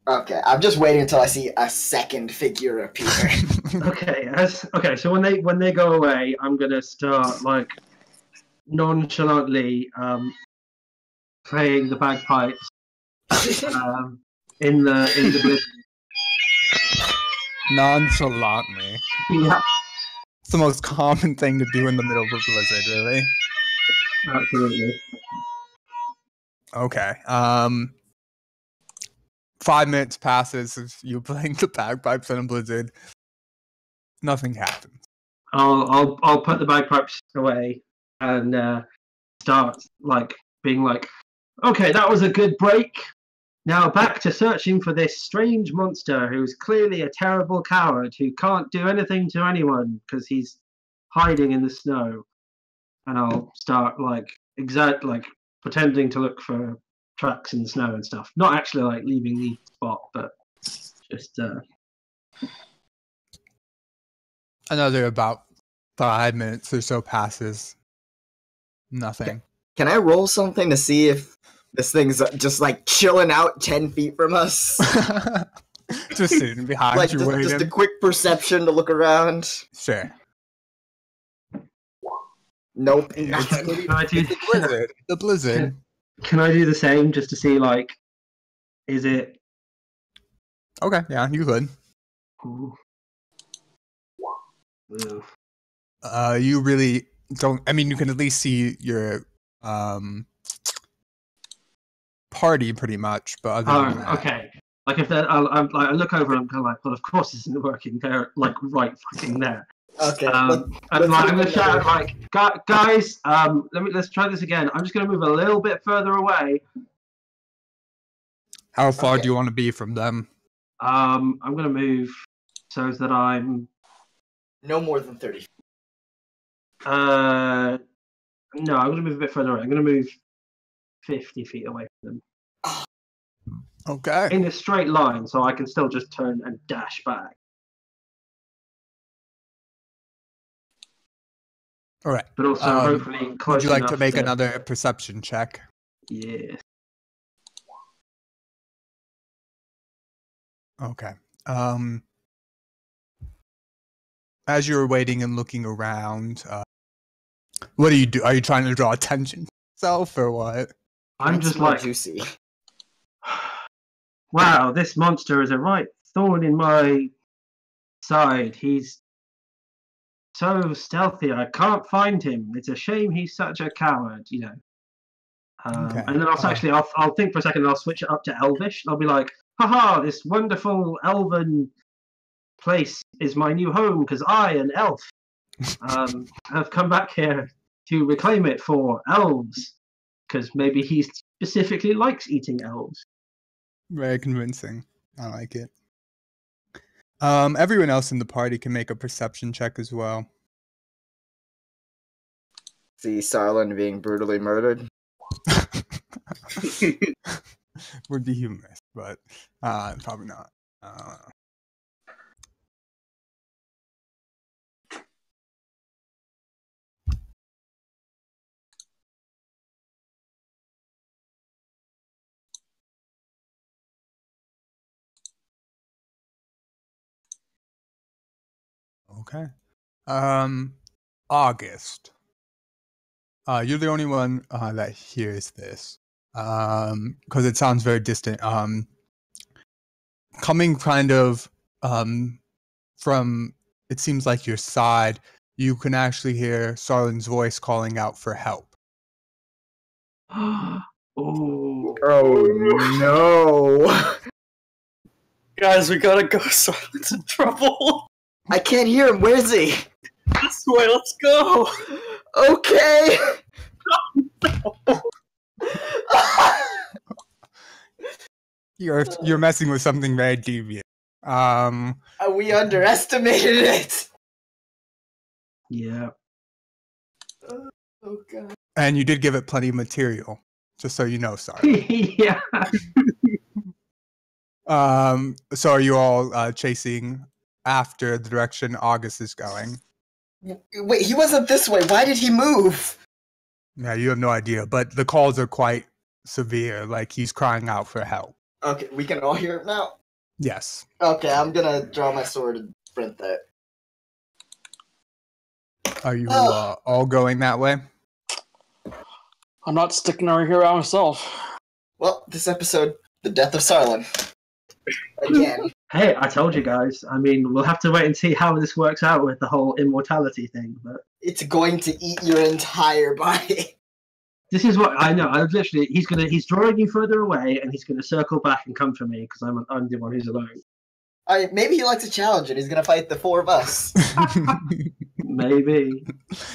Okay, I'm just waiting until I see a second figure appear. Okay. So when they go away, I'm gonna start like nonchalantly playing the bagpipes in the blizzard. Nonchalantly. Yeah, It's the most common thing to do in the middle of a blizzard, really. absolutely. Okay. 5 minutes passes of you playing the bagpipes in a blizzard. Nothing happens. I'll put the bagpipes away and start like being like, okay, that was a good break. Now back to searching for this strange monster who's clearly a terrible coward who can't do anything to anyone because he's hiding in the snow. And I'll start like pretending to look for tracks in the snow and stuff. Not actually like leaving the spot, but just Another about 5 minutes or so passes. Nothing. Can I roll something to see if this thing's just like chilling out 10 feet from us? Just sitting behind Like you just waiting. a quick perception to look around. Sure. Nope. It's Nothing. can I do the blizzard. The blizzard. can I do the same just to see like is it Okay, yeah, you could. Ooh. Ooh. You really don't. I mean, you can at least see your party pretty much, but other than that, Okay. Like if they're, I look over and I'm kind of like, well, of course this isn't working. They're like right fucking there. Okay. And like, I'm gonna shout out, like, guys, let's try this again. I'm just gonna move a little bit further away. how far Okay. do you want to be from them? I'm gonna move so that I'm No more than 30. no, I'm gonna move a bit further away. I'm gonna move 50 feet away from them Okay. in a straight line, so I can still just turn and dash back. All right. But also hopefully close Would you like enough to make that- another perception check? Yeah. Okay. As you're waiting and looking around, what do you do? Are you trying to draw attention to yourself or what? I'm That's just more like, juicy. wow, this monster is a right thorn in my side. He's so stealthy. I can't find him. It's a shame he's such a coward, you know. Okay. And then I'll think for a second and I'll switch it up to Elvish. I'll be like, haha, this wonderful elven place is my new home because I, an elf, have come back here to reclaim it for elves. Because maybe he specifically likes eating elves. Very convincing. I like it. Everyone else in the party can make a perception check as well. See Sarlin being brutally murdered. Would be humorous, but probably not. Okay. August. You're the only one that hears this. Because it sounds very distant. Coming kind of from, it seems like your side, you can actually hear Sarlin's voice calling out for help. Oh. Oh no! Guys, we gotta go. Silence in trouble. I can't hear him. Where is he? This way, let's go. Okay. You're messing with something very deviant. We underestimated it. Yeah. Oh god. And you did give it plenty of material, just so you know, sorry. Yeah. So are you all chasing after the direction August is going? Wait, he wasn't this way. Why did he move? Yeah, you have no idea, but the calls are quite severe. Like, he's crying out for help. Okay, we can all hear it now? Yes. Okay, I'm gonna draw my sword and sprint there. Are you all going that way? I'm not sticking over here by myself. Well, this episode, the death of Sarlin. Again. Hey, I told you guys. I mean, we'll have to wait and see how this works out with the whole immortality thing. But It's going to eat your entire body. this is what I know. I literally, he's drawing you further away, and he's gonna circle back and come for me because I'm the one who's alone. Maybe he likes a challenge and he's gonna fight the four of us. Maybe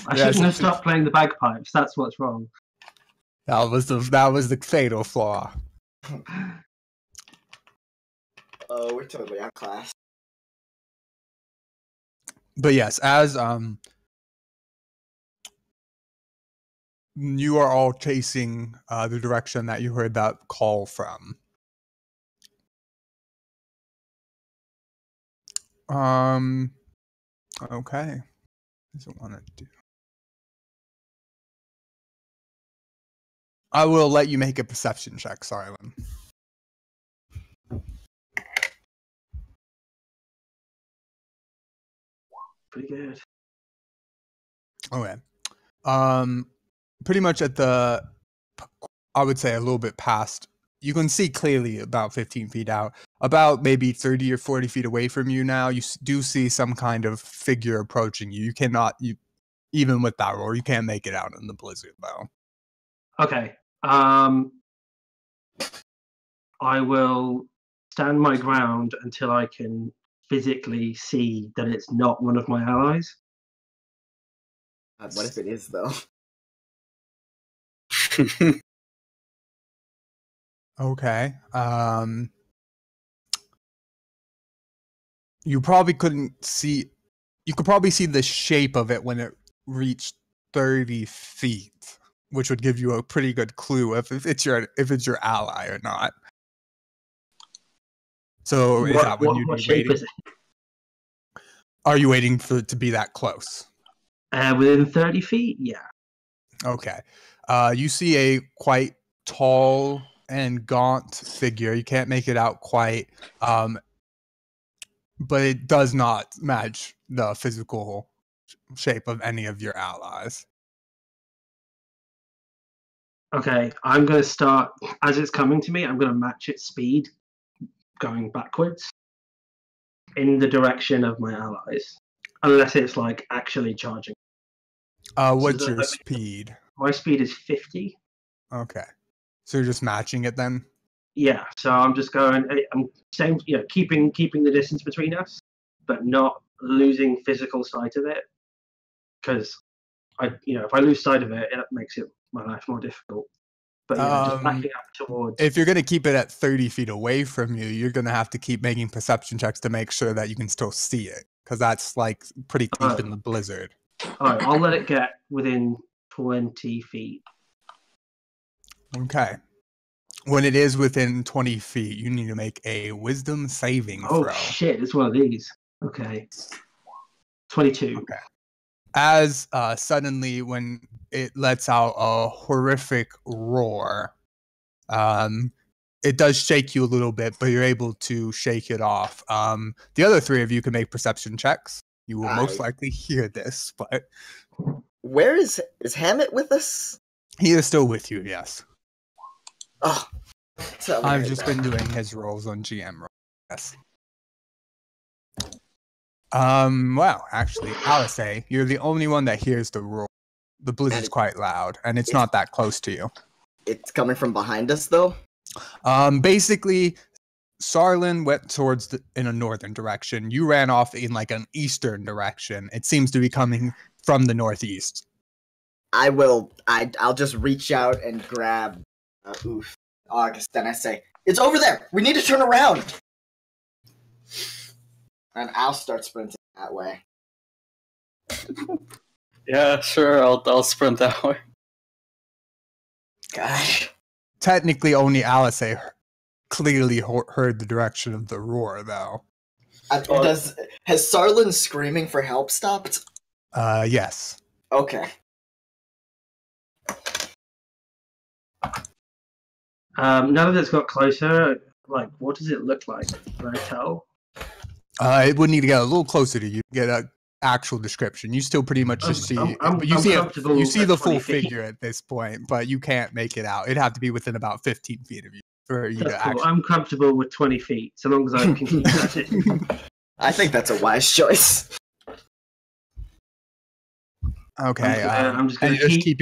I Yes, shouldn't have stopped playing the bagpipes. That's what's wrong. That was the fatal flaw. Oh, we're totally outclassed. But yes, as you are all chasing the direction that you heard that call from. Okay. Doesn't want to do. I will let you make a perception check, Sarlin. Pretty good. Okay. Pretty much I would say a little bit past. You can see clearly about 15 feet out. About maybe 30 or 40 feet away from you now, you do see some kind of figure approaching you. Even with that roar, you can't make it out in the blizzard, though. Okay. I will stand my ground until I can physically see that it's not one of my allies. What if it is, though? Okay. You probably couldn't see. You could probably see the shape of it when it reached 30 feet, which would give you a pretty good clue if it's your ally or not. So is that when you'd be waiting? Is it? Are you waiting for it to be that close? Within 30 feet? Yeah. Okay. You see a quite tall and gaunt figure. You can't make it out quite, but it does not match the physical shape of any of your allies. Okay, I'm going to start, as it's coming to me, I'm going to match its speed, going backwards, in the direction of my allies. unless it's like actually charging. What's that your like- speed? My speed is 50. Okay. So you're just matching it then? Yeah, so I'm just going. I'm same, keeping the distance between us, but not losing physical sight of it. Because if I lose sight of it, it makes my life more difficult. But just backing up towards. If you're going to keep it at 30 feet away from you, you're going to have to keep making perception checks to make sure that you can still see it. Because that's like pretty deep in the blizzard. Alright, I'll let it get within 20 feet. Okay. When it is within 20 feet, you need to make a wisdom saving throw. Oh shit, it's one of these. Okay. 22. Okay. As suddenly, when it lets out a horrific roar, it does shake you a little bit, but you're able to shake it off. The other three of you can make perception checks. You will most likely hear this, but where is Hammett with us? he is still with you. Yes. Oh, I've just been doing his roles on GM roll. Yes. Well, actually, Alice, you're the only one that hears the roar. The blizzard's quite loud, and it's not that close to you. It's coming from behind us, though? Basically, Sarlin went towards in a northern direction. You ran off in like an eastern direction. It seems to be coming from the northeast. I'll just reach out and grab August, and I say, "It's over there! We need to turn around!" And I'll start sprinting that way. Yeah, sure. I'll sprint that way. Gosh. Technically, only Alice clearly heard the direction of the roar, though. Has Sarlin screaming for help stopped? Yes. Okay. Now that it's got closer, like, what does it look like? Can I tell? It would need to get a little closer to you to get an actual description. You still pretty much just see, you see the full figure at this point, but you can't make it out. It'd have to be within about 15 feet of you for you to actually. I'm comfortable with 20 feet, so long as I can keep that. I think that's a wise choice. Okay, I'm just going to keep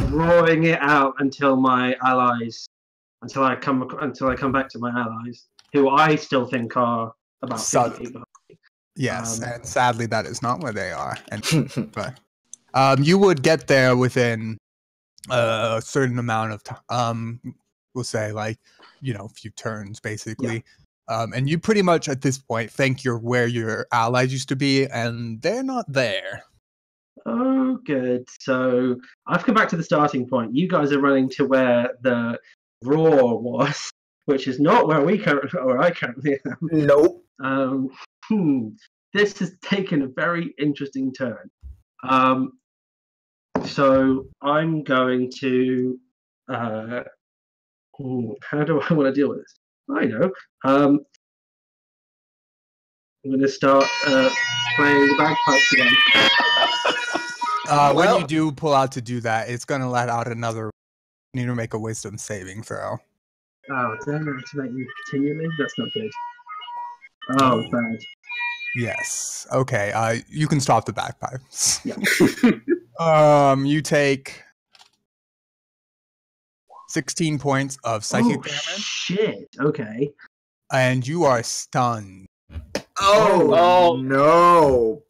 roaring it out until I come back to my allies, who I still think are about 50 feet behind. Yes, and sadly that is not where they are. And but you would get there within a certain amount of time. We'll say like a few turns basically. Yeah. And you pretty much at this point think you're where your allies used to be, and they're not there. Oh, good. So I've come back to the starting point. You guys are running to where the roar was, which is not where I currently am. Nope. This has taken a very interesting turn. So I'm going to. How do I want to deal with this? I know. I'm going to start playing the bagpipes again. When you do pull out to do that, it's going to let out another. You need to make a wisdom saving throw. Oh, does that activate me continually? That's not good. Oh, bad. Yes. Okay. You can stop the bagpipes. Yeah. You take 16 points of psychic damage. Shit. Okay. And you are stunned. Oh no!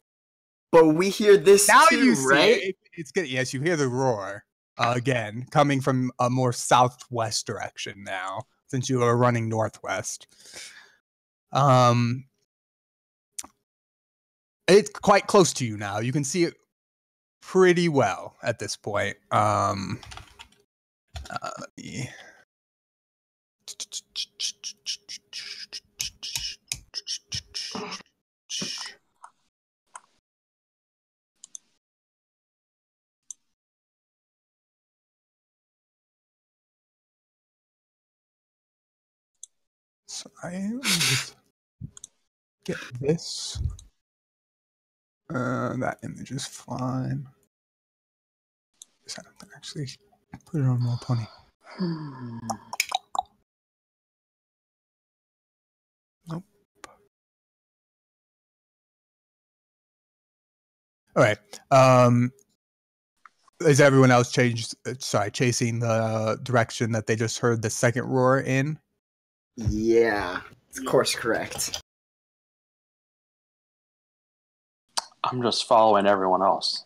But we hear this now too, you see right? It's good. Yes, you hear the roar again, coming from a more southwest direction now, since you are running northwest. It's quite close to you now. You can see it pretty well at this point. Let me. So I will just get this. That image is fine. I have to actually put it on Roll20. Nope. Okay. Is everyone else chasing the direction that they just heard the second roar in? Yeah, of course, correct. I'm just following everyone else.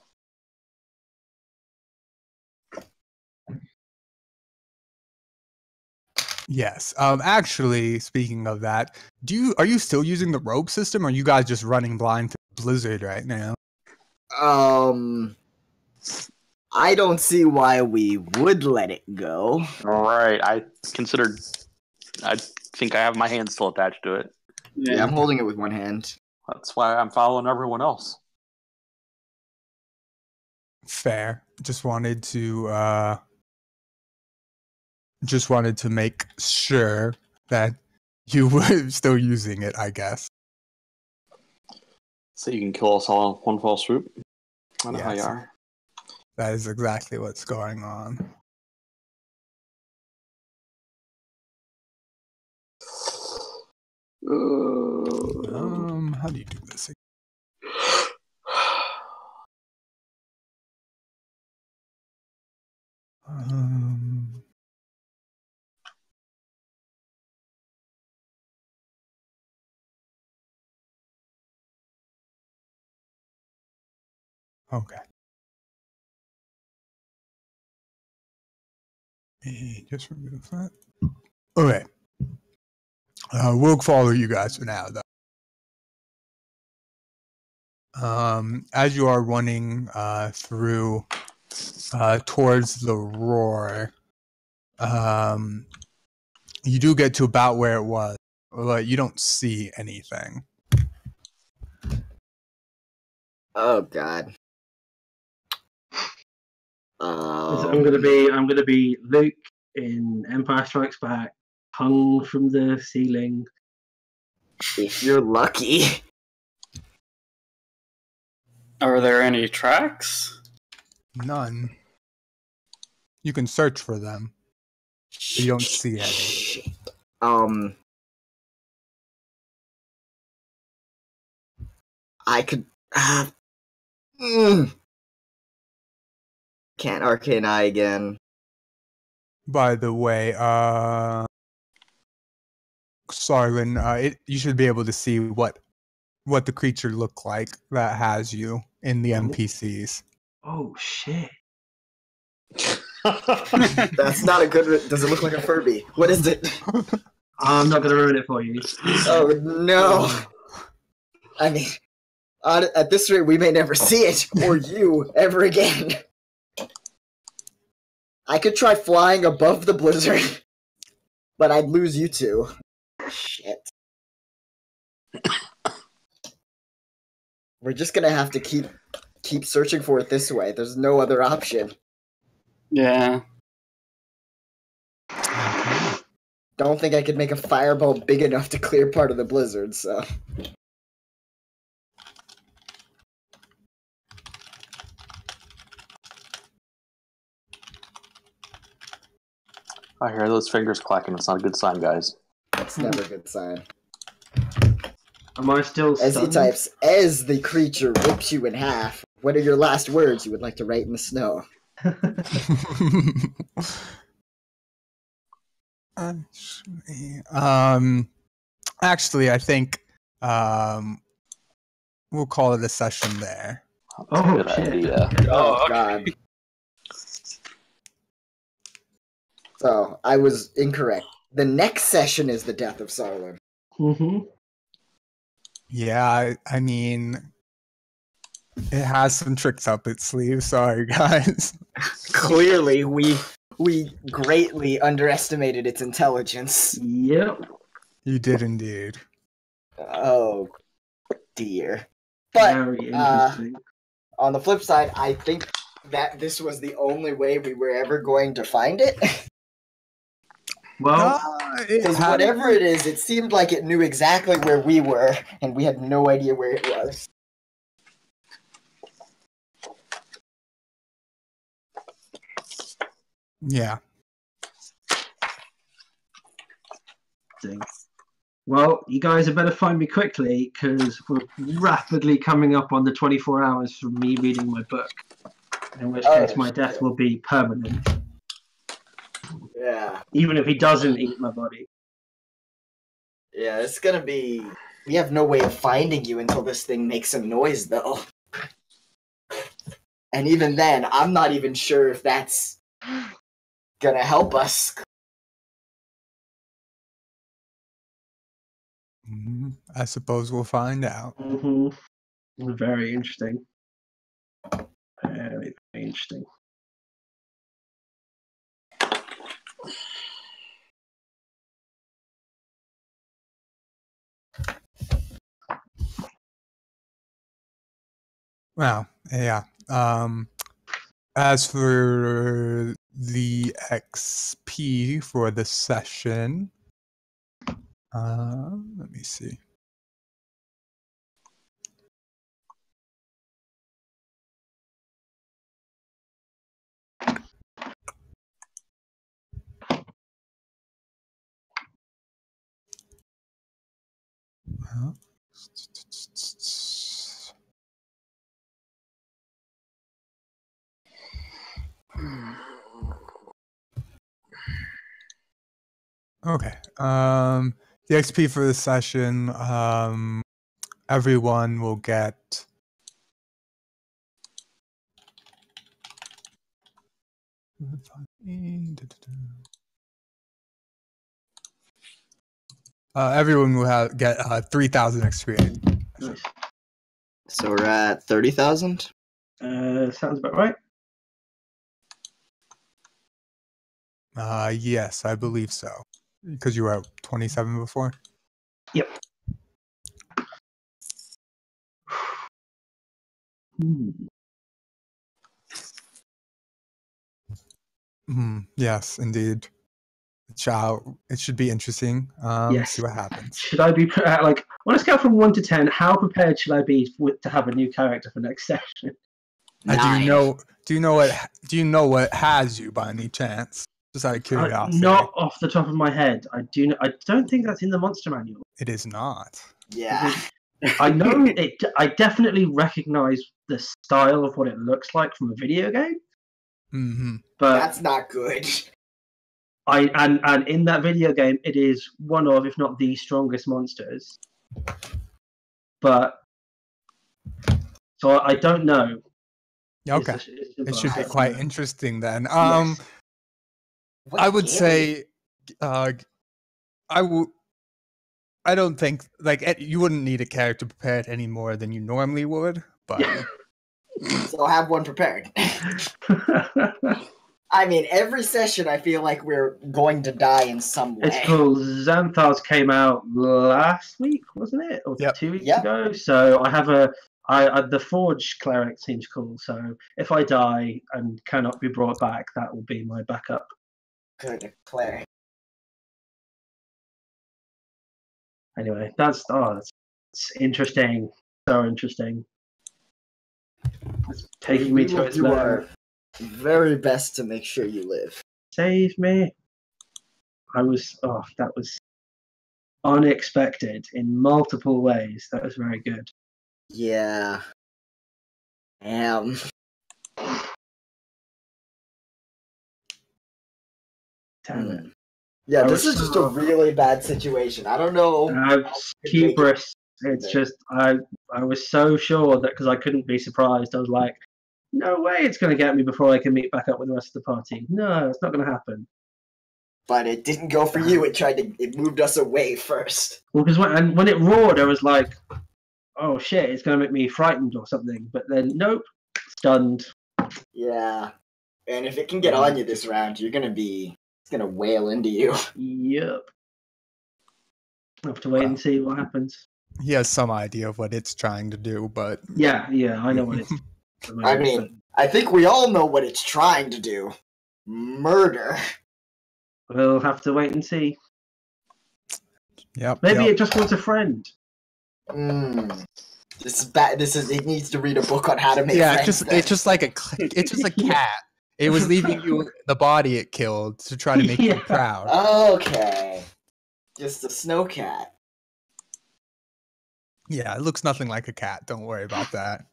Yes. Actually, speaking of that, are you still using the rope system, or are you guys just running blind to Blizzard right now? I don't see why we would let it go. Right. I think I have my hand still attached to it. Yeah, I'm holding it with one hand. That's why I'm following everyone else. Fair. Just wanted to make sure that you were still using it, I guess. So you can kill us all in one fell swoop. I know how you Yes. are. That is exactly what's going on. How do you do this? Okay. Just remove that. Okay. We'll follow you guys for now, though. As you are running through towards the roar, you do get to about where it was, but you don't see anything. Oh God. I'm gonna be Luke in Empire Strikes Back, hung from the ceiling. If you're lucky. Are there any tracks? None. You can search for them, but you don't see any. Shit. I could. Can't arcane eye again. By the way, Sarlin, you should be able to see what the creature looked like that has you in the NPCs. Oh shit! That's not a good. Does it look like a Furby? What is it? I'm not gonna ruin it for you. Oh no! I mean, at this rate, we may never see it or you ever again. I could try flying above the blizzard, but I'd lose you two. Shit. We're just gonna have to keep searching for it this way. There's no other option. Yeah. Don't think I could make a fireball big enough to clear part of the blizzard, so. I hear those fingers clacking. It's not a good sign, guys. That's never a good sign. Am I still As he stunned? types, as the creature rips you in half, what are your last words you would like to write in the snow? Actually, I think we'll call it a session there. That's a good shit. idea. Oh, God. So, I was incorrect. The next session is the death of Sarlin. Mm-hmm. Yeah, I mean, it has some tricks up its sleeve. Sorry, guys. Clearly, we greatly underestimated its intelligence. Yep. You did indeed. Oh, dear. But, Very interesting. on the flip side, I think that this was the only way we were ever going to find it. Well, Because whatever it is, it seemed like it knew exactly where we were, and we had no idea where it was. Yeah. Well, you guys had better find me quickly because we're rapidly coming up on the 24 hours from me reading my book. In which case, my death will be permanent. Yeah. Even if he doesn't eat my body. Yeah, it's gonna be... We have no way of finding you until this thing makes a noise, though. And even then, I'm not even sure if that's gonna help us. I suppose we'll find out. Mm-hmm. Very interesting. Very, very interesting. Well, yeah. As for the XP for the session, let me see. Okay. The XP for the session, everyone will get everyone will get 3,000 experience. Nice. So we're at 30,000? Sounds about right. Yes, I believe so. Because you were at 27 before? Yep. Yes, indeed. It should be interesting. Yes. See what happens. Should I be like on a scale from 1 to 10? How prepared should I be to have a new character for next session? Do you know what has you by any chance? Just out of curiosity. Not off the top of my head. I don't think that's in the monster manual. It is not. Yeah. I know it. I definitely recognize the style of what it looks like from a video game. Mm-hmm. But that's not good. And in that video game, it is one of, if not the strongest monsters. But so I don't know. Okay, it should be quite interesting then. Yes. I would say, I don't think you wouldn't need a character prepared any more than you normally would, but so have one prepared. I mean, every session I feel like we're going to die in some way. It's cool. Xanthars came out last week, wasn't it? Or 2 weeks ago. So I have the Forge Cleric seems cool. So if I die and cannot be brought back, that will be my backup. Good Cleric. Anyway, that's interesting. So interesting. It's taking me to its level. Very best to make sure you live. Save me. That was unexpected in multiple ways. That was very good. Yeah. Damn it. Yeah, this is just a really bad situation. I don't know. Hubris. It's just I was so sure that because I couldn't be surprised, I was like, no way it's going to get me before I can meet back up with the rest of the party. No, it's not going to happen. But it didn't go for you. It moved us away first. Well, because when it roared, I was like, oh shit, it's going to make me frightened or something. But then, nope, stunned. Yeah. And if it can get on you this round, it's going to wail into you. Yep. I'll have to wait and see what happens. He has some idea of what it's trying to do, but... Yeah, I know what it's... I mean, I think we all know what it's trying to do. Murder. We'll have to wait and see. Yep. Maybe it just wants a friend. This is bad. It needs to read a book on how to make friends. It's just like a cat. It was leaving you the body it killed to try to make you proud. Okay. Just a snow cat. Yeah, it looks nothing like a cat. Don't worry about that.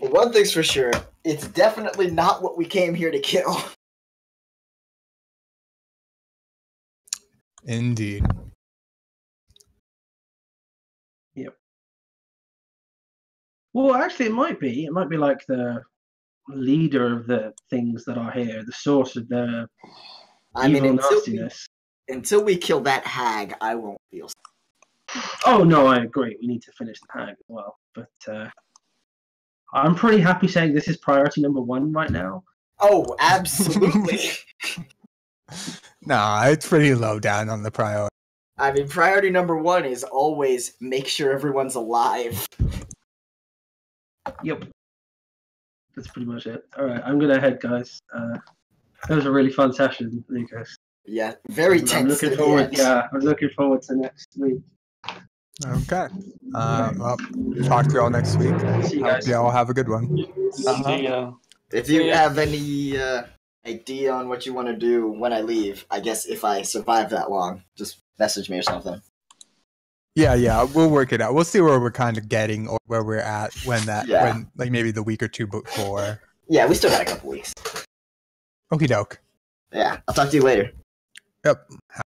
One thing's for sure, it's definitely not what we came here to kill. Indeed. Well, actually, it might be. It might be like the leader of the things that are here, the source of the evil nastiness. Until we kill that hag, I won't feel. Oh no, I agree. We need to finish the hag as well. But I'm pretty happy saying this is priority number 1 right now. Oh, absolutely. Nah, it's pretty low down on the priority. I mean, priority number 1 is always make sure everyone's alive. Yep. That's pretty much it. All right, I'm gonna head, guys. That was a really fun session, Lucas. Yeah, very tense. I'm looking forward. Yeah, I'm looking forward to next week. Okay. Well, talk to y'all next week. See you Hope guys. y'all have a good one. Yeah. If you have any idea on what you want to do when I leave, I guess if I survive that long, just message me or something. Yeah, we'll work it out. We'll see where we're kind of getting or where we're at when like maybe the week or two before. Yeah, we still got a couple weeks. Okie doke. Yeah, I'll talk to you later. Yep.